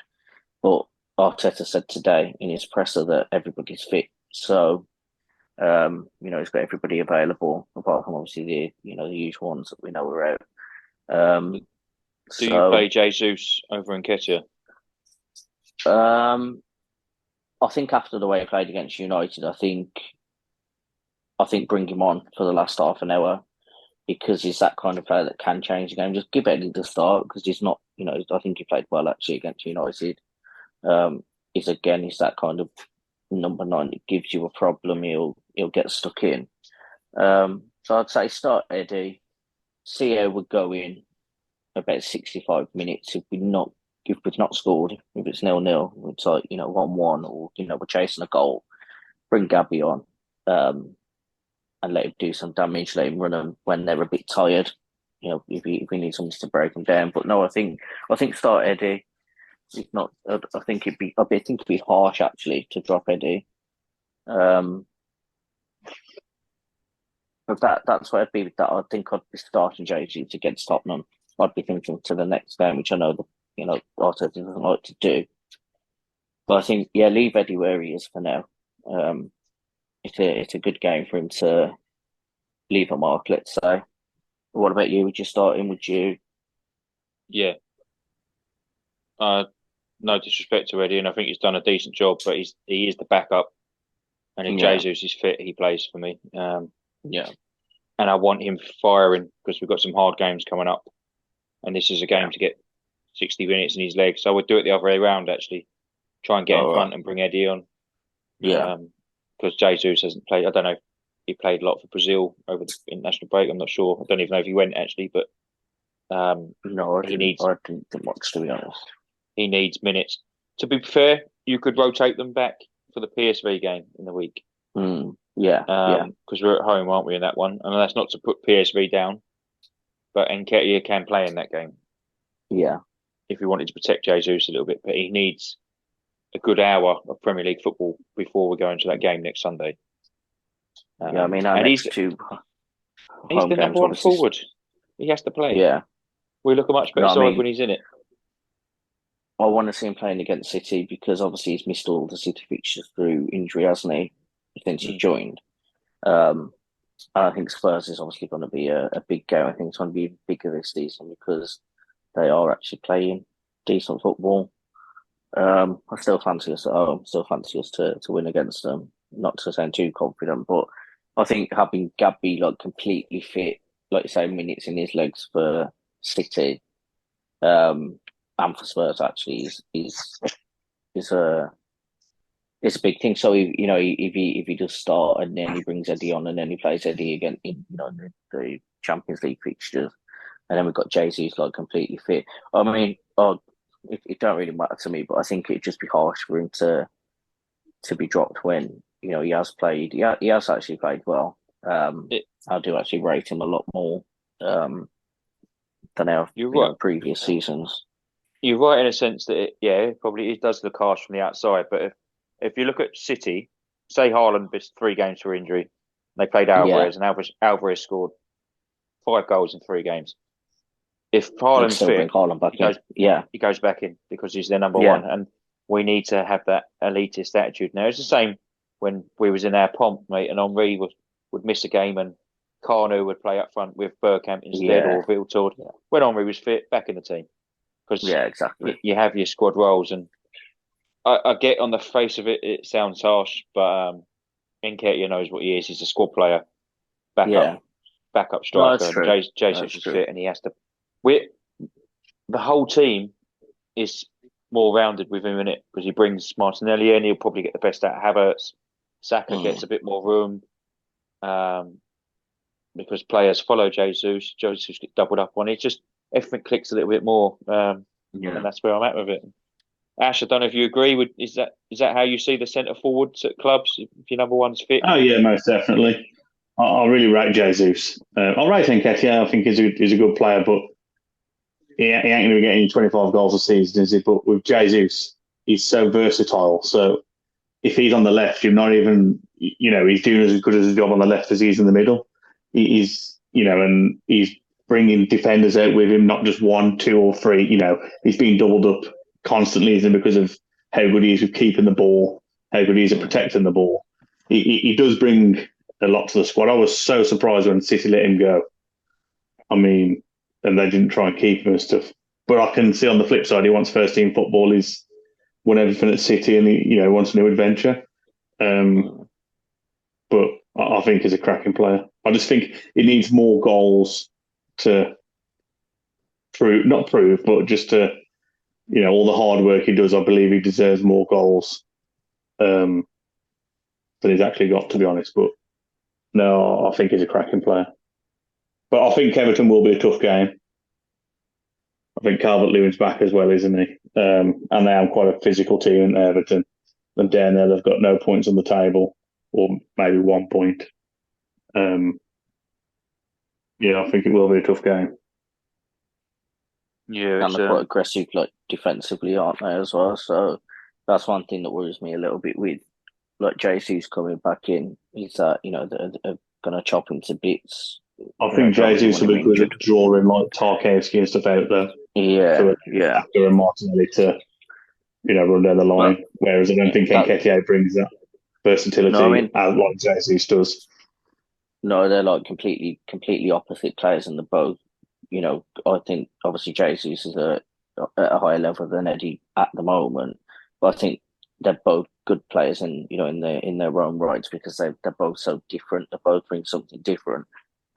But Arteta said today in his presser that everybody's fit. So, he's got everybody available, apart from obviously the usual ones that we know are out. Do you play Jesus over Nketiah? I think after the way he played against United, I think bring him on for the last half an hour, because he's that kind of player that can change the game. Just give Eddie the start, because he's not, I think he played well actually against United. He's that kind of number 9 that gives you a problem. He'll get stuck in. So I'd say start Eddie, see how we're going about 65 minutes. If we've not scored, if it's 0-0, it's like 1-1, or we're chasing a goal, bring Gabby on, and let him do some damage. Let him run them when they're a bit tired. If we need something to break them down. But no, I think start Eddie. If not, I think it'd be harsh actually to drop Eddie. But that's what I'd be with that. I think I'd be starting JG against Tottenham. I'd be thinking to the next game, which I know that Arteta doesn't like to do. But I think leave Eddie where he is for now. It's a good game for him to leave a mark, let's say. What about you? Would you start him? Would you? Yeah. No disrespect to Eddie, and I think he's done a decent job, but he is the backup. And if Jesus is fit, he plays for me. Yeah. And I want him firing, because we've got some hard games coming up. And this is a game to get 60 minutes in his legs. So I would do it the other way around, actually. Try and get in front and bring Eddie on. Yeah. Because Jesus hasn't played. I don't know if he played a lot for Brazil over the international break. I'm not sure. I don't even know if he went, actually. But no, I didn't watch, to be honest. He needs minutes. To be fair, you could rotate them back for the PSV game in the week. Yeah. Because we're at home, aren't we, in that one? And that's not to put PSV down, but Nketiah can play in that game. Yeah. If we wanted to protect Jesus a little bit, but he needs a good hour of Premier League football before we go into that game next Sunday. And he's the number one forward. He has to play. Yeah. We look a much better side when he's in it. I want to see him playing against City, because obviously he's missed all the City fixtures through injury, hasn't he, since he joined. And I think Spurs is obviously going to be a big game. I think it's going to be bigger this season, because they are actually playing decent football. I still fancy us at home. Still fancy us to win against them. Not to sound too confident, but I think having Gabby completely fit, like you say, minutes in his legs for City, and for Spurs actually is a big thing. So if he does start, and then he brings Eddie on, and then he plays Eddie again in the Champions League fixtures, and then we've got Jesus completely fit. I mean, it don't really matter to me, but I think it'd just be harsh for him to be dropped when he has played. He has actually played well. I do actually rate him a lot more than our previous seasons. You're right in a sense that it probably does look harsh from the outside, but if you look at City, say Haaland missed 3 games for injury, they played Alvarez, and Alvarez scored 5 goals in 3 games. If Haaland's fit, he goes back in, because he's their number one, and we need to have that elitist attitude. Now it's the same when we was in our pomp, mate, and Henry would miss a game, and Carnu would play up front with Bergkamp instead, or Viltord. When Henry was fit, back in the team. Because exactly. You have your squad roles, and I get on the face of it, it sounds harsh, but Nketiah knows what he is. He's a squad player, backup striker. No, Jesus is fit, and he has to. The whole team is more rounded with him in it, because he brings Martinelli in. He'll probably get the best out of Havertz. Saka gets a bit more room. because players follow Jesus. Jesus get doubled up on it. Just everything clicks a little bit more, Yeah. and that's where I'm at with it. Ash, I don't know if you agree with is that how you see the centre forwards at clubs if your number one's fit? Oh yeah, most definitely. I really rate Jesus. I rate Nketiah. I think he's a good player, but he ain't going to be getting 25 goals a season, is he? But with Jesus, he's so versatile. So if he's on the left, you're not even, he's doing as good as a job on the left as he is in the middle. He's, and he's bringing defenders out with him, not just one, two, or three. He's being doubled up constantly, isn't it, because of how good he is with keeping the ball, how good he is at protecting the ball. He does bring a lot to the squad. I was so surprised when City let him go. I mean, and they didn't try and keep him and stuff. But I can see on the flip side, he wants first team football. He's won everything at City, and he wants a new adventure. But I think he's a cracking player. I just think he needs more goals to not prove, but just to all the hard work he does. I believe he deserves more goals than he's actually got, to be honest. But no, I think he's a cracking player. But I think Everton will be a tough game. I think Calvert-Lewin's back as well, isn't he? And they are quite a physical team in Everton. And down there, they've got no points on the table, or maybe 1 point. Yeah, I think it will be a tough game. Yeah, And they're quite aggressive, like defensively, aren't they, as well? So that's one thing that worries me a little bit with like Jesus coming back in. Is that they're going to chop him to bits. I think Jesus will be good at drawing like Tarkowski and stuff out there. Yeah, After Martinelli to run down the line. Whereas I don't think Nketiah brings that versatility like Jesus does. No, they're like completely opposite players, and they're both. I think obviously Jesus is at a higher level than Eddie at the moment, but I think they're both good players, and in their own rights, because they're both so different. They both bring something different.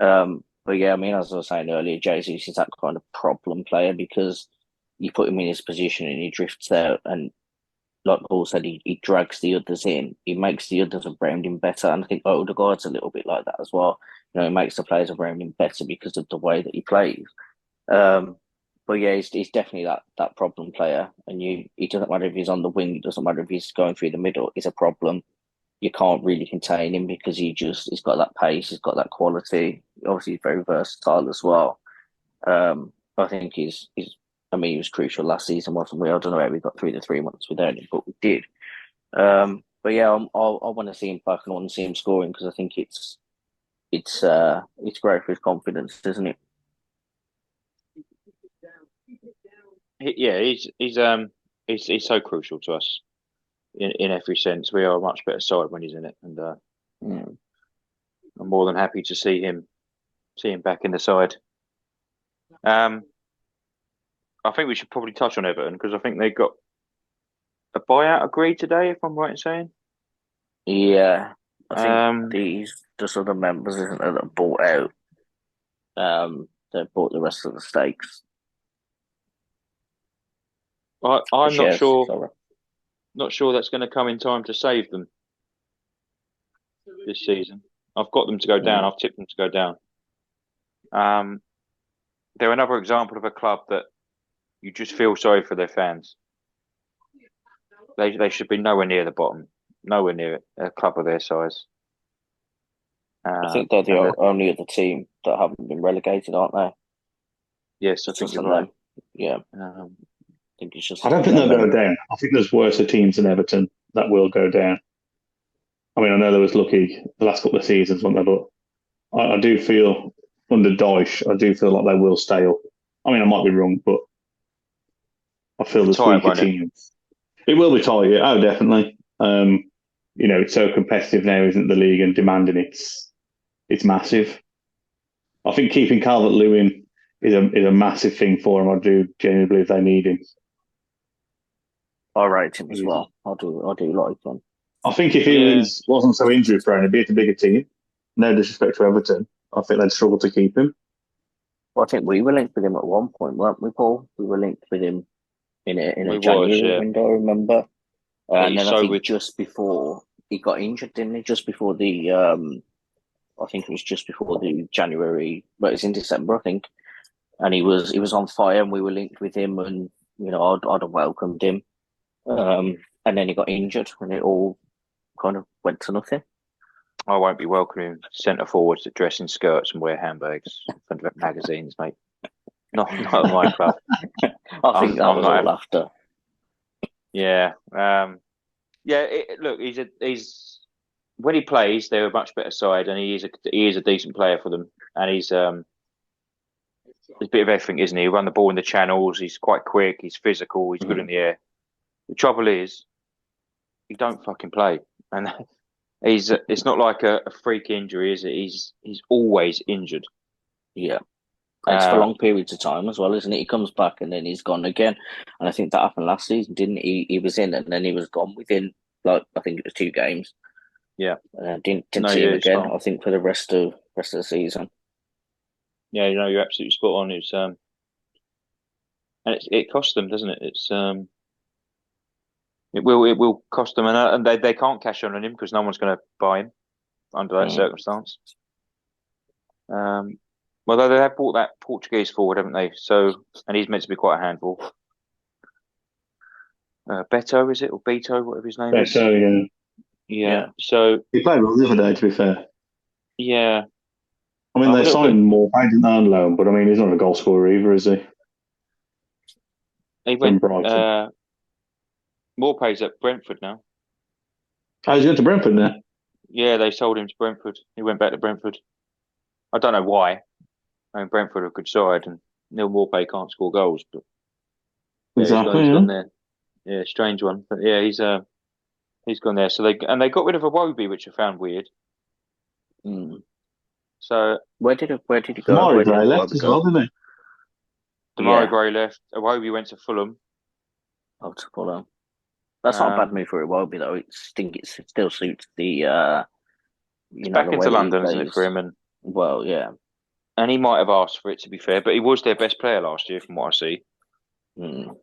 But yeah, I mean, as I was saying earlier, Jesus is that kind of problem player because you put him in his position and he drifts out, and like Paul said, he drags the others in. He makes the others around him better, and I think Odegaard's a little bit like that as well. He makes the players around him better because of the way that he plays. But yeah, he's definitely that problem player, and it doesn't matter if he's on the wing, it doesn't matter if he's going through the middle. He's a problem. You can't really contain him because he's got that pace, he's got that quality. Obviously, he's very versatile as well. I think he was crucial last season, wasn't we? I don't know how we got through the 3 months without him, but we did. But yeah, I want to see him back and I want to see him scoring because I think it's great for his confidence, isn't it? Yeah, he's so crucial to us in every sense. We are a much better side when he's in it, and I'm more than happy to see him back in the side. I think we should probably touch on Everton because I think they got a buyout agreed today, if I'm right in saying. Yeah, I think the other members, isn't it, that bought out. They bought the rest of the stakes. I'm not sure. Sorry. Not sure that's going to come in time to save them this season. I've got them to go down. I've tipped them to go down. They're another example of a club that you just feel sorry for their fans. They should be nowhere near the bottom, nowhere near a club of their size. I think they're the only other team that haven't been relegated, aren't they? Yes, I think you're right. Yeah. I think it's just. I don't think they'll go down. I think there's worse teams than Everton that will go down. I mean, I know they was lucky the last couple of seasons, weren't they? But I do feel under Dyche, I do feel like they will stay up. I mean, I might be wrong, but I feel there's weaker teams. It will be tight, yeah. Oh, definitely. It's so competitive now, isn't the league, and demanding it's massive. I think keeping Calvert-Lewin is a massive thing for him. I do genuinely believe they need him. I rate him as well. I do like him. I think if he wasn't so injury prone, he'd be at a bigger team. No disrespect to Everton, I think they'd struggle to keep him. Well, I think we were linked with him at one point, weren't we, Paul? We were linked with him in a January window, I remember. And then I think just before he got injured, didn't he? Just before the I think it was just before the January, but it's in December, I think. And he was on fire, and we were linked with him, and I'd have welcomed him. And then he got injured, and it all kind of went to nothing. I won't be welcoming centre forwards that dress in skirts and wear handbags in front of magazines, mate. Not at my club. I think that was all after. Yeah, look, he's when he plays, they're a much better side, and he is a decent player for them, and he's a bit of everything, isn't he? He run the ball in the channels. He's quite quick. He's physical. He's good in the air. The trouble is, he don't fucking play, and it's not like a freak injury, is it? He's always injured. Yeah. It's for long periods of time as well, isn't it? He comes back and then he's gone again. And I think that happened last season, didn't he? He was in and then he was gone within, I think it was 2 games. Yeah. Didn't see him again, I think, for the rest of the season. Yeah, you're absolutely spot on. It's and it costs them, doesn't it? It will cost them, and they can't cash on him because no one's going to buy him under that circumstance. Although they have bought that Portuguese forward, haven't they? So, and he's meant to be quite a handful. Beto, is it, or Beto, whatever his name is? Beto, yeah. So he played well the other day, to be fair. Yeah. I mean, they signed more didn't they, on loan, but I mean, he's not a goal scorer either, is he? He went. Morpay's at Brentford now. Oh, he's going to Brentford now? Yeah, they sold him to Brentford. He went back to Brentford. I don't know why. I mean, Brentford are a good side, and Neil Morpay can't score goals, but exactly, he's gone there. Yeah, strange one, but yeah, he's gone there. So they got rid of Iwobi, which I found weird. So where did he go? Demarai Gray left as well, didn't he? Demarai Gray left. Iwobi went to Fulham. Oh, to Fulham. That's not a bad move for Iwobi, though. I think it still suits the it's back into London, isn't it, for him? And well, yeah. And he might have asked for it, to be fair, but he was their best player last year, from what I see. So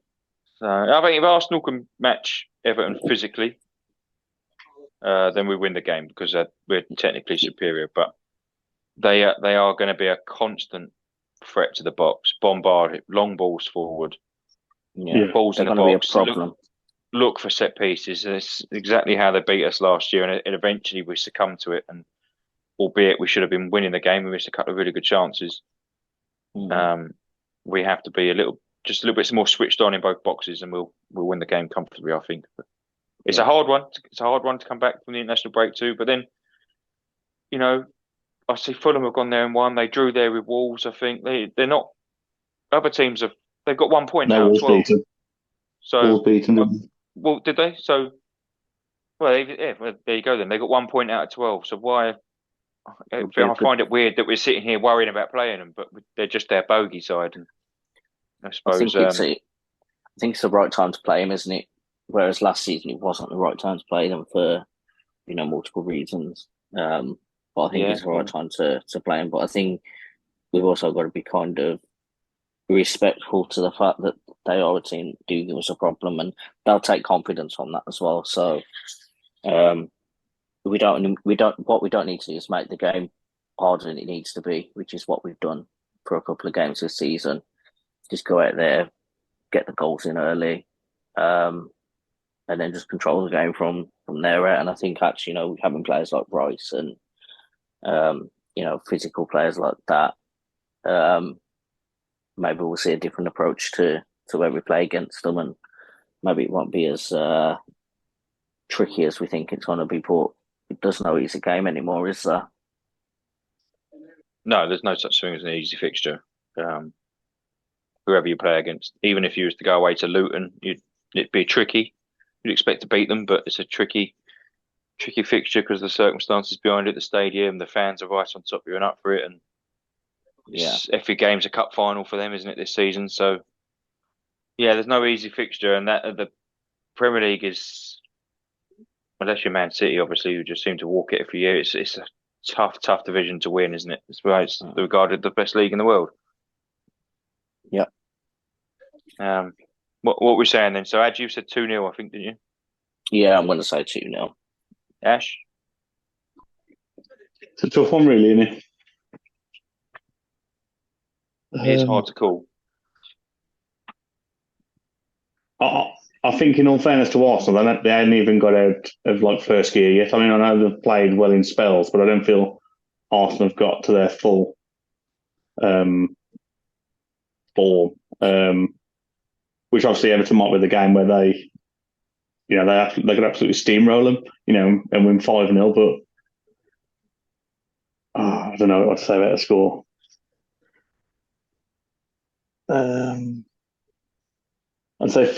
I think if Arsenal can match Everton physically, then we win the game because we're technically superior. But they are going to be a constant threat to the box, bombard it, long balls forward, balls in the box. Be a problem. Look for set pieces. That's exactly how they beat us last year, and eventually we succumbed to it. And albeit we should have been winning the game, we missed a couple of really good chances. We have to be just a little bit more switched on in both boxes, and we'll win the game comfortably, I think. But it's a hard one. It's a hard one to come back from the international break too. But then, I see Fulham have gone there and won. They drew there with Wolves. I think they're not. Other teams they've got 1 point out of 12. Beaten. So Wolves beaten. Well, did they? So there you go. Then they got 1 point out of 12. So why? I find it weird that we're sitting here worrying about playing them, but they're just their bogey side. And I suppose I think it's the right time to play them, isn't it? Whereas last season it wasn't the right time to play them for multiple reasons. But I think it's the right time to play them. But I think we've also got to be kind of respectful to the fact that they are a team that do give us a problem, and they'll take confidence on that as well. So what we don't need to do is make the game harder than it needs to be, which is what we've done for a couple of games this season. Just go out there, get the goals in early, and then just control the game from there out. And I think actually, having players like Rice and physical players like that, maybe we'll see a different approach to where we play against them, and maybe it won't be as tricky as we think it's going to be. But there's no easy game anymore, is there? No, there's no such thing as an easy fixture. Whoever you play against, even if you was to go away to Luton, it'd be tricky. You'd expect to beat them, but it's a tricky fixture because the circumstances behind it, the stadium, the fans are right on top of you and up for it, and every game's a cup final for them, isn't it, this season? So there's no easy fixture, and that the Premier League is, unless you're Man City, obviously, who just seem to walk it every year. It's a tough division to win, isn't it? It's why it's regarded the best league in the world. Yep. What were we saying then? So, Ad, you said 2-0, I think, didn't you? Yeah, I'm going to say 2-0. Ash? It's a tough one, really, isn't it? It's hard to call. I think, in all fairness to Arsenal, they hadn't even got out of like first gear yet. I mean, I know they've played well in spells, but I don't feel Arsenal have got to their full form. Which obviously Everton might be the game where they could absolutely steamroll them, and win 5-0. But I don't know what to say about the score. I'd say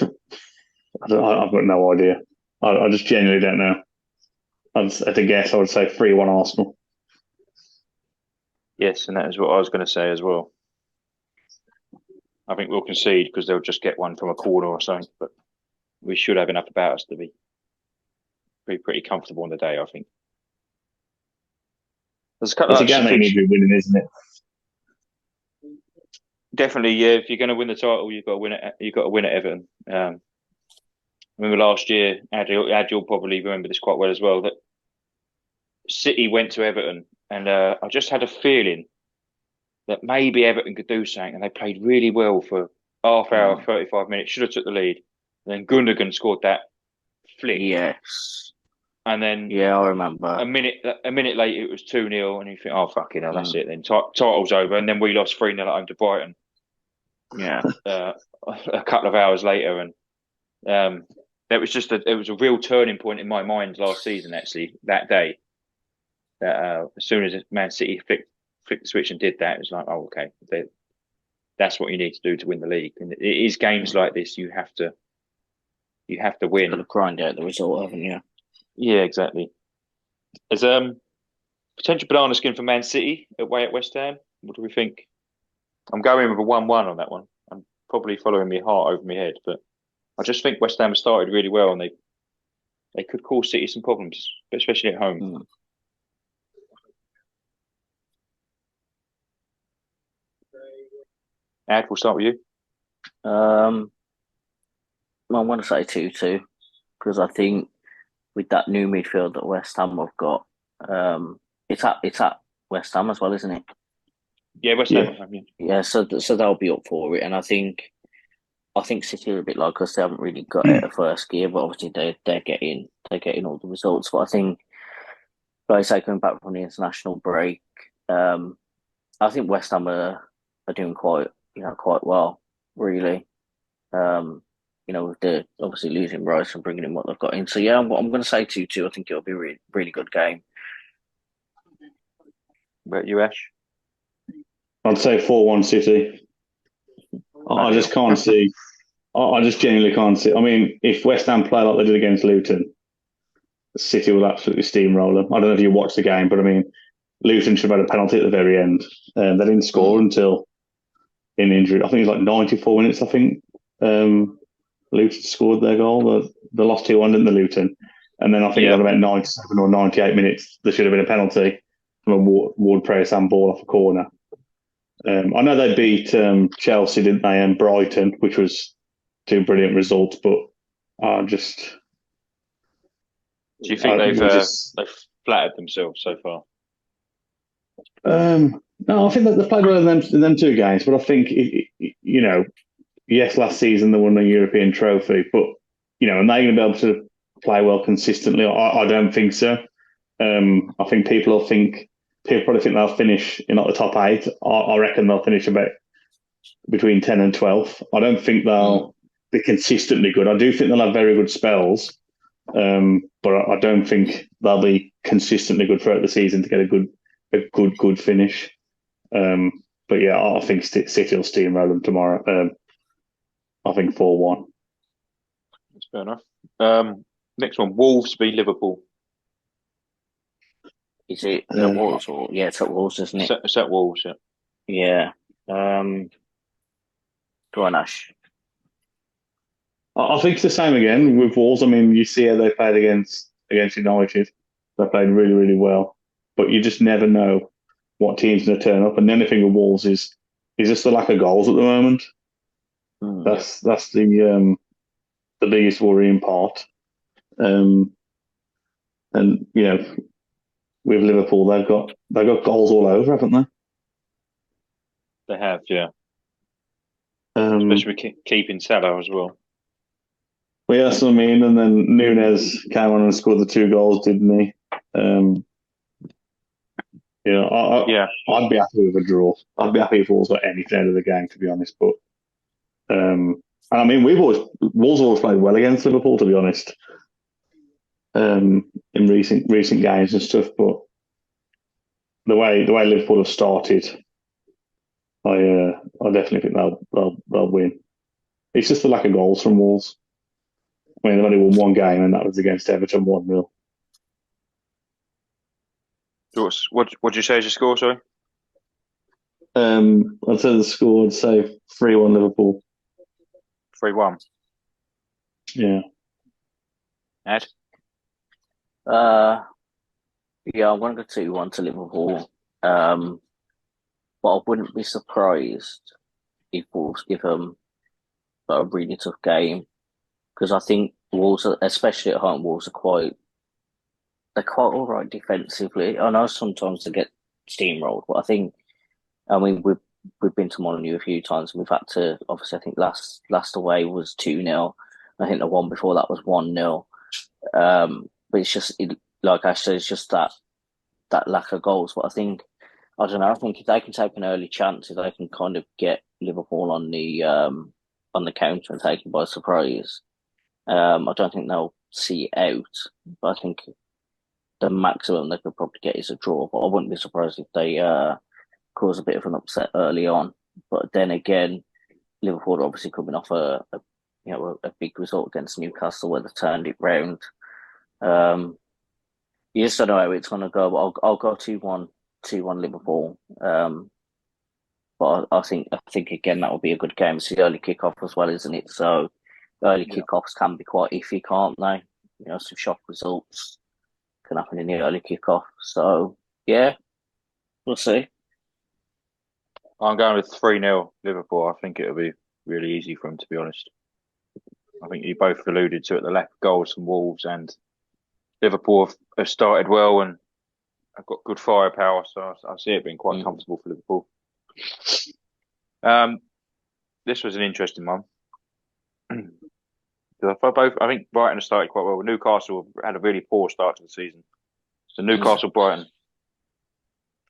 I've got no idea. I just genuinely don't know. At a guess, I would say 3-1 Arsenal. Yes, and that is what I was going to say as well. I think we'll concede because they'll just get one from a corner or something, but we should have enough about us to be pretty comfortable on the day, I think. There's a couple It's a game that you need to be winning, isn't it? Definitely, yeah. If you're going to win the title, you've got to win it. You've got to win at Everton. I remember last year, Ad, you'll probably remember this quite well as well, that City went to Everton, and I just had a feeling that maybe Everton could do something, and they played really well for half hour, 35 minutes. Should have took the lead. And then Gundogan scored that flick. Yes. And then I remember. A minute later, it was 2-0, and you think, oh, fucking hell, that's it then. Title's over. And then we lost 3-0 at home to Brighton. Yeah. A couple of hours later. And it was a real turning point in my mind last season, actually, that day. That as soon as Man City flicked the switch and did that, it was like, oh, okay, that's what you need to do to win the league. And it is games like this you have to win. You've got to grind out the result, haven't you? Yeah, exactly. As potential banana skin for Man City away at West Ham. What do we think? I'm going with a 1-1 on that one. I'm probably following my heart over my head, but I just think West Ham started really well, and they could cause City some problems, especially at home. Ad, we'll start with you. I want to say 2-2 because I think with that new midfield that West Ham have got, it's at West Ham as well, isn't it? Yeah, West Ham. Yeah, so they'll be up for it, and I think City are a bit like us. They haven't really got out of first gear, but obviously they're getting all the results. But I think, like I say, coming back from the international break, I think West Ham are doing quite well, really. With the obviously losing Rice and bringing in what they've got in. So yeah, I'm going to say 2-2. I think it'll be a really, really good game. About you, Ash? I'd say 4-1 City. I just can't see. I just genuinely can't see. I mean, if West Ham play like they did against Luton, City will absolutely steamroll them. I don't know if you watched the game, but I mean, Luton should have had a penalty at the very end. They didn't score until in injury. I think it was like 94 minutes. I think Luton scored their goal. They lost 2-1 in the Luton, and then I think at about 97 or 98 minutes there should have been a penalty from a Ward-Prowse handball off a corner. I know they beat Chelsea, didn't they, and Brighton, which was two brilliant results. But I just do you think they've flattered themselves so far? No, I think that they've played well in them two games. But I think yes, last season they won a European trophy, but are they going to be able to play well consistently? I don't think so. I think people probably think they'll finish in like the top 8. I reckon they'll finish about between 10 and 12. I don't think they'll be consistently good. I do think they'll have very good spells, but I don't think they'll be consistently good throughout the season to get a good finish. But yeah, I think City will steamroll them tomorrow. I think 4-1. That's fair enough. Next one, Wolves beat Liverpool. Is it the Wolves or it's at Wolves, isn't it? It's at Wolves, yeah. Yeah. Go on, Ash. I think it's the same again with Wolves. I mean, you see how they played against United. They played really, really well, but you just never know what team's going to turn up. And the only thing with Wolves is just the lack of goals at the moment. That's the biggest worrying part. And with Liverpool, they've got goals all over, haven't they? They have, yeah. Um, Especially with keeping Salah as well. well, yeah, that's what I mean. And then Nunes came on and scored the 2 goals, didn't he? Yeah. I'd be happy with a draw. I'd be happy if Wolves got anything out of the game, to be honest. But and I mean, Wolves always played well against Liverpool, to be honest. In recent games and stuff, but the way Liverpool have started, I definitely think they'll win. It's just the lack of goals from Wolves. I mean, they've only won one game, and that was against Everton 1-0. What'd you say is your score, sorry? I'd say the score, I'd say 3-1 Liverpool. 3-1. Yeah. Ed? Yeah, I'm going to go 2-1 to Liverpool. But I wouldn't be surprised if Wolves give them a really tough game because I think Wolves, especially at home, Wolves they're quite all right defensively. I know sometimes they get steamrolled, but I mean we've been to Molineux a few times and we've had to obviously I think last away was 2-0. I think the one before that was 1-0. But it's just like I said, it's just that lack of goals. But I don't know. I think if they can take an early chance, if they can kind of get Liverpool on the counter and take it by surprise, I don't think they'll see it out. But I think the maximum they could probably get is a draw. But I wouldn't be surprised if they cause a bit of an upset early on. But then again, Liverpool are obviously coming off a big result against Newcastle where they turned it round. You just don't know how it's going to go. But I'll go 2-1 Liverpool. But I think again that will be a good game. It's the early kickoff as well, isn't it? So early kickoffs can be quite iffy, can't they? Some shock results can happen in the early kickoff. So yeah, we'll see. I'm going with 3-0 Liverpool. I think it'll be really easy for them, to be honest. I think you both alluded to it, the lack of goals from Wolves, and Liverpool have started well and have got good firepower, so I see it being quite comfortable for Liverpool. This was an interesting one. I think Brighton have started quite well. Newcastle had a really poor start to the season. So Newcastle, Brighton,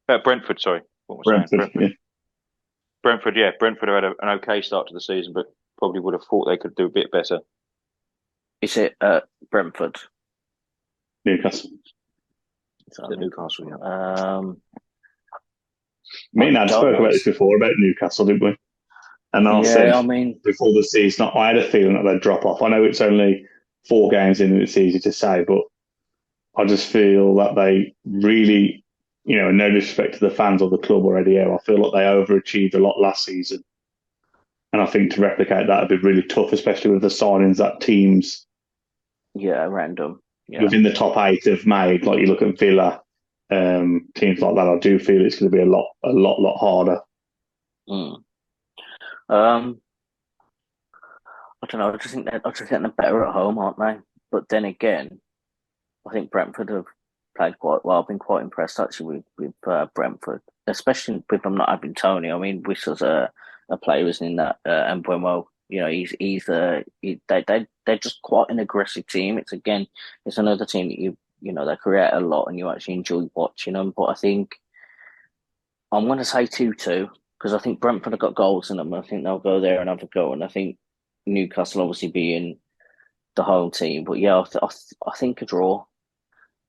Brentford. Sorry, what was I saying? Brentford. Yeah. Brentford. Yeah, Brentford have had an okay start to the season, but probably would have thought they could do a bit better. Is it Brentford? Newcastle. Newcastle. Yeah. Me and Ad spoke about this before about Newcastle, didn't we? And I said before the season, I had a feeling that they'd drop off. I know it's only 4 games in and it's easy to say, but I just feel that they really, no disrespect to the fans or the club or Eddie Howe, I feel like they overachieved a lot last season. And I think to replicate that would be really tough, especially with the signings that teams random. Yeah. Within the top 8 have made. Like you look at Villa, teams like that, I do feel it's going to be a lot harder. I don't know. I just think they're better at home, aren't they? But then again, I think Brentford have played quite well. I've been quite impressed actually with Brentford, especially with them not having Tony. I mean, Whistle's a player, isn't in that, and Buemo. They're just quite an aggressive team. It's another team that they create a lot and you actually enjoy watching them. But I think I'm going to say 2-2 because I think Brentford have got goals in them. I think they'll go there and have a go. And I think Newcastle obviously being the home team, but yeah, I think a draw.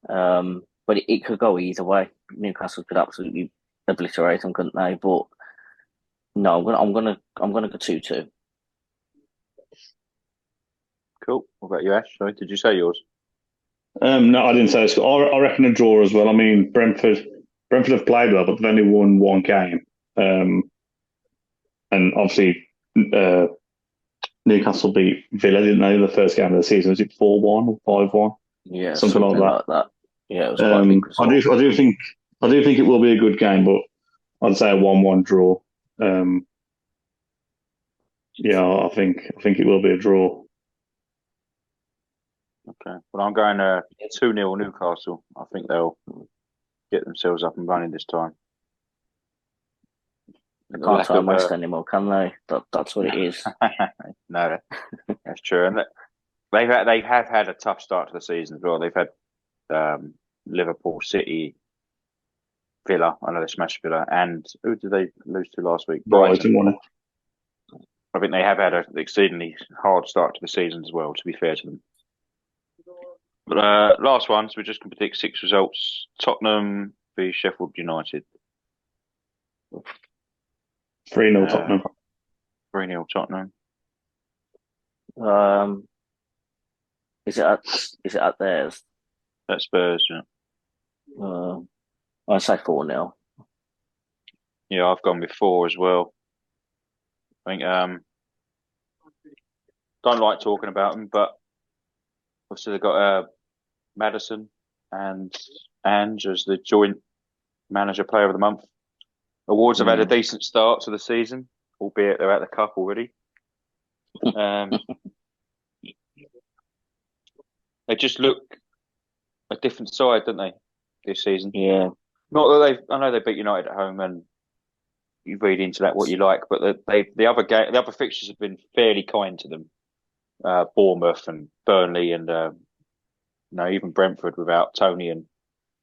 But it could go either way. Newcastle could absolutely obliterate them, couldn't they? But no, I'm gonna go 2-2. Cool. What about you, Ash? Sorry, did you say yours? No, I didn't say this. I reckon a draw as well. I mean, Brentford have played well, but they've only won 1 game. And obviously, Newcastle beat Villa, didn't they? The first game of the season, was it 4-1 or 5-1? Yeah, something like that. Yeah, it was quite a big result. I do think it will be a good game, but I'd say a 1-1 draw. Yeah, I think it will be a draw. Okay, well, I'm going 2-0 Newcastle. I think they'll get themselves up and running this time. They The can't lack turn of west anymore, can they? That's what it is. no, that's true. And they have had a tough start to the season as well. They've had Liverpool, City, Villa. I know they smashed Villa, and who did they lose to last week? Brighton won it. I think they have had an exceedingly hard start to the season as well. To be fair to them. But last one, so we're just going to predict 6 results. Tottenham v Sheffield United. 3-0 Tottenham. 3-0 Tottenham. Is it at theirs? That's Spurs, yeah. I'd say 4-0. Yeah, I've gone with 4 as well. I think don't like talking about them, but obviously they've got Madison and Ange as the joint manager player of the month. Awards have had a decent start to the season, albeit they're at the cup already. They just look a different side, don't they, this season? Yeah. Not that I know they beat United at home, and you read into that what you like, but the other fixtures have been fairly kind to them. Bournemouth and Burnley, and even Brentford without Tony and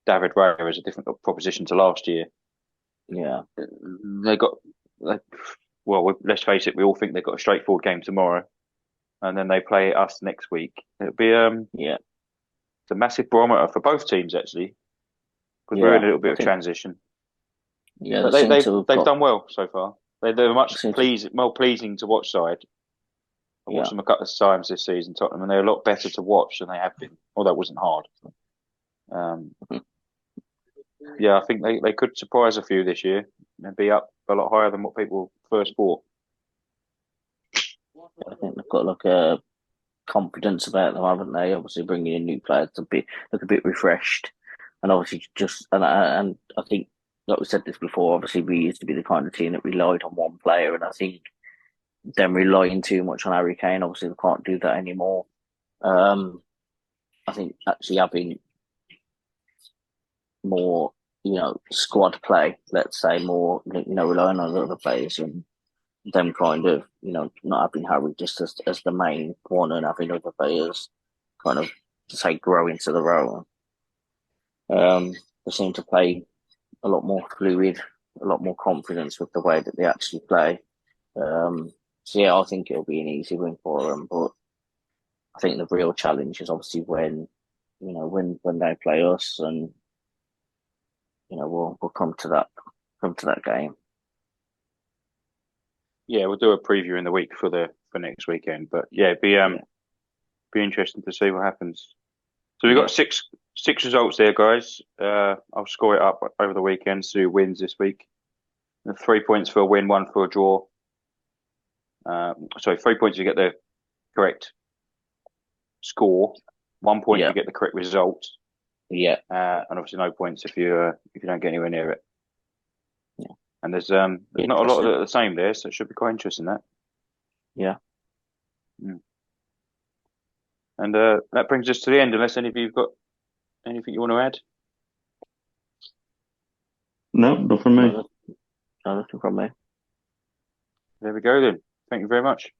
David Raya is a different proposition to last year. Yeah. Well, let's face it, we all think they've got a straightforward game tomorrow, and then they play us next week. It'll be it's a massive barometer for both teams actually, because we're in a little bit of transition. Yeah, but they've done well so far. They're more pleasing to watch side. I watched them a couple of times this season, Tottenham, and they're a lot better to watch than they have been. Although it wasn't hard. I think they could surprise a few this year and be up a lot higher than what people first thought. I think they've got like a confidence about them, haven't they? Obviously, bringing in new players to look a bit refreshed, and obviously and I think, like we said this before, obviously we used to be the kind of team that relied on one player, and I think them relying too much on Harry Kane, obviously they can't do that anymore. I think actually having more, squad play, let's say, more, relying on other players and them kind of, not having Harry just as the main one and having other players kind of, to say, grow into the role. They seem to play a lot more fluid, a lot more confidence with the way that they actually play. I think it'll be an easy win for them, but I think the real challenge is obviously when they play us, and we'll come to that game. Yeah, we'll do a preview in the week for next weekend. But it'd be interesting to see what happens. So we've got six results there, guys. I'll score it up over the weekend, see who wins this week. 3 points for a win, 1 for a draw. 3 points you get the correct score. 1 point you get the correct result. Yeah. And obviously no points if you don't get anywhere near it. Yeah. And there's not a lot of the same there, so it should be quite interesting that. Yeah. Mm. And that brings us to the end, unless any of you've got anything you want to add? No, not from me. Nothing from me. There we go then. Thank you very much.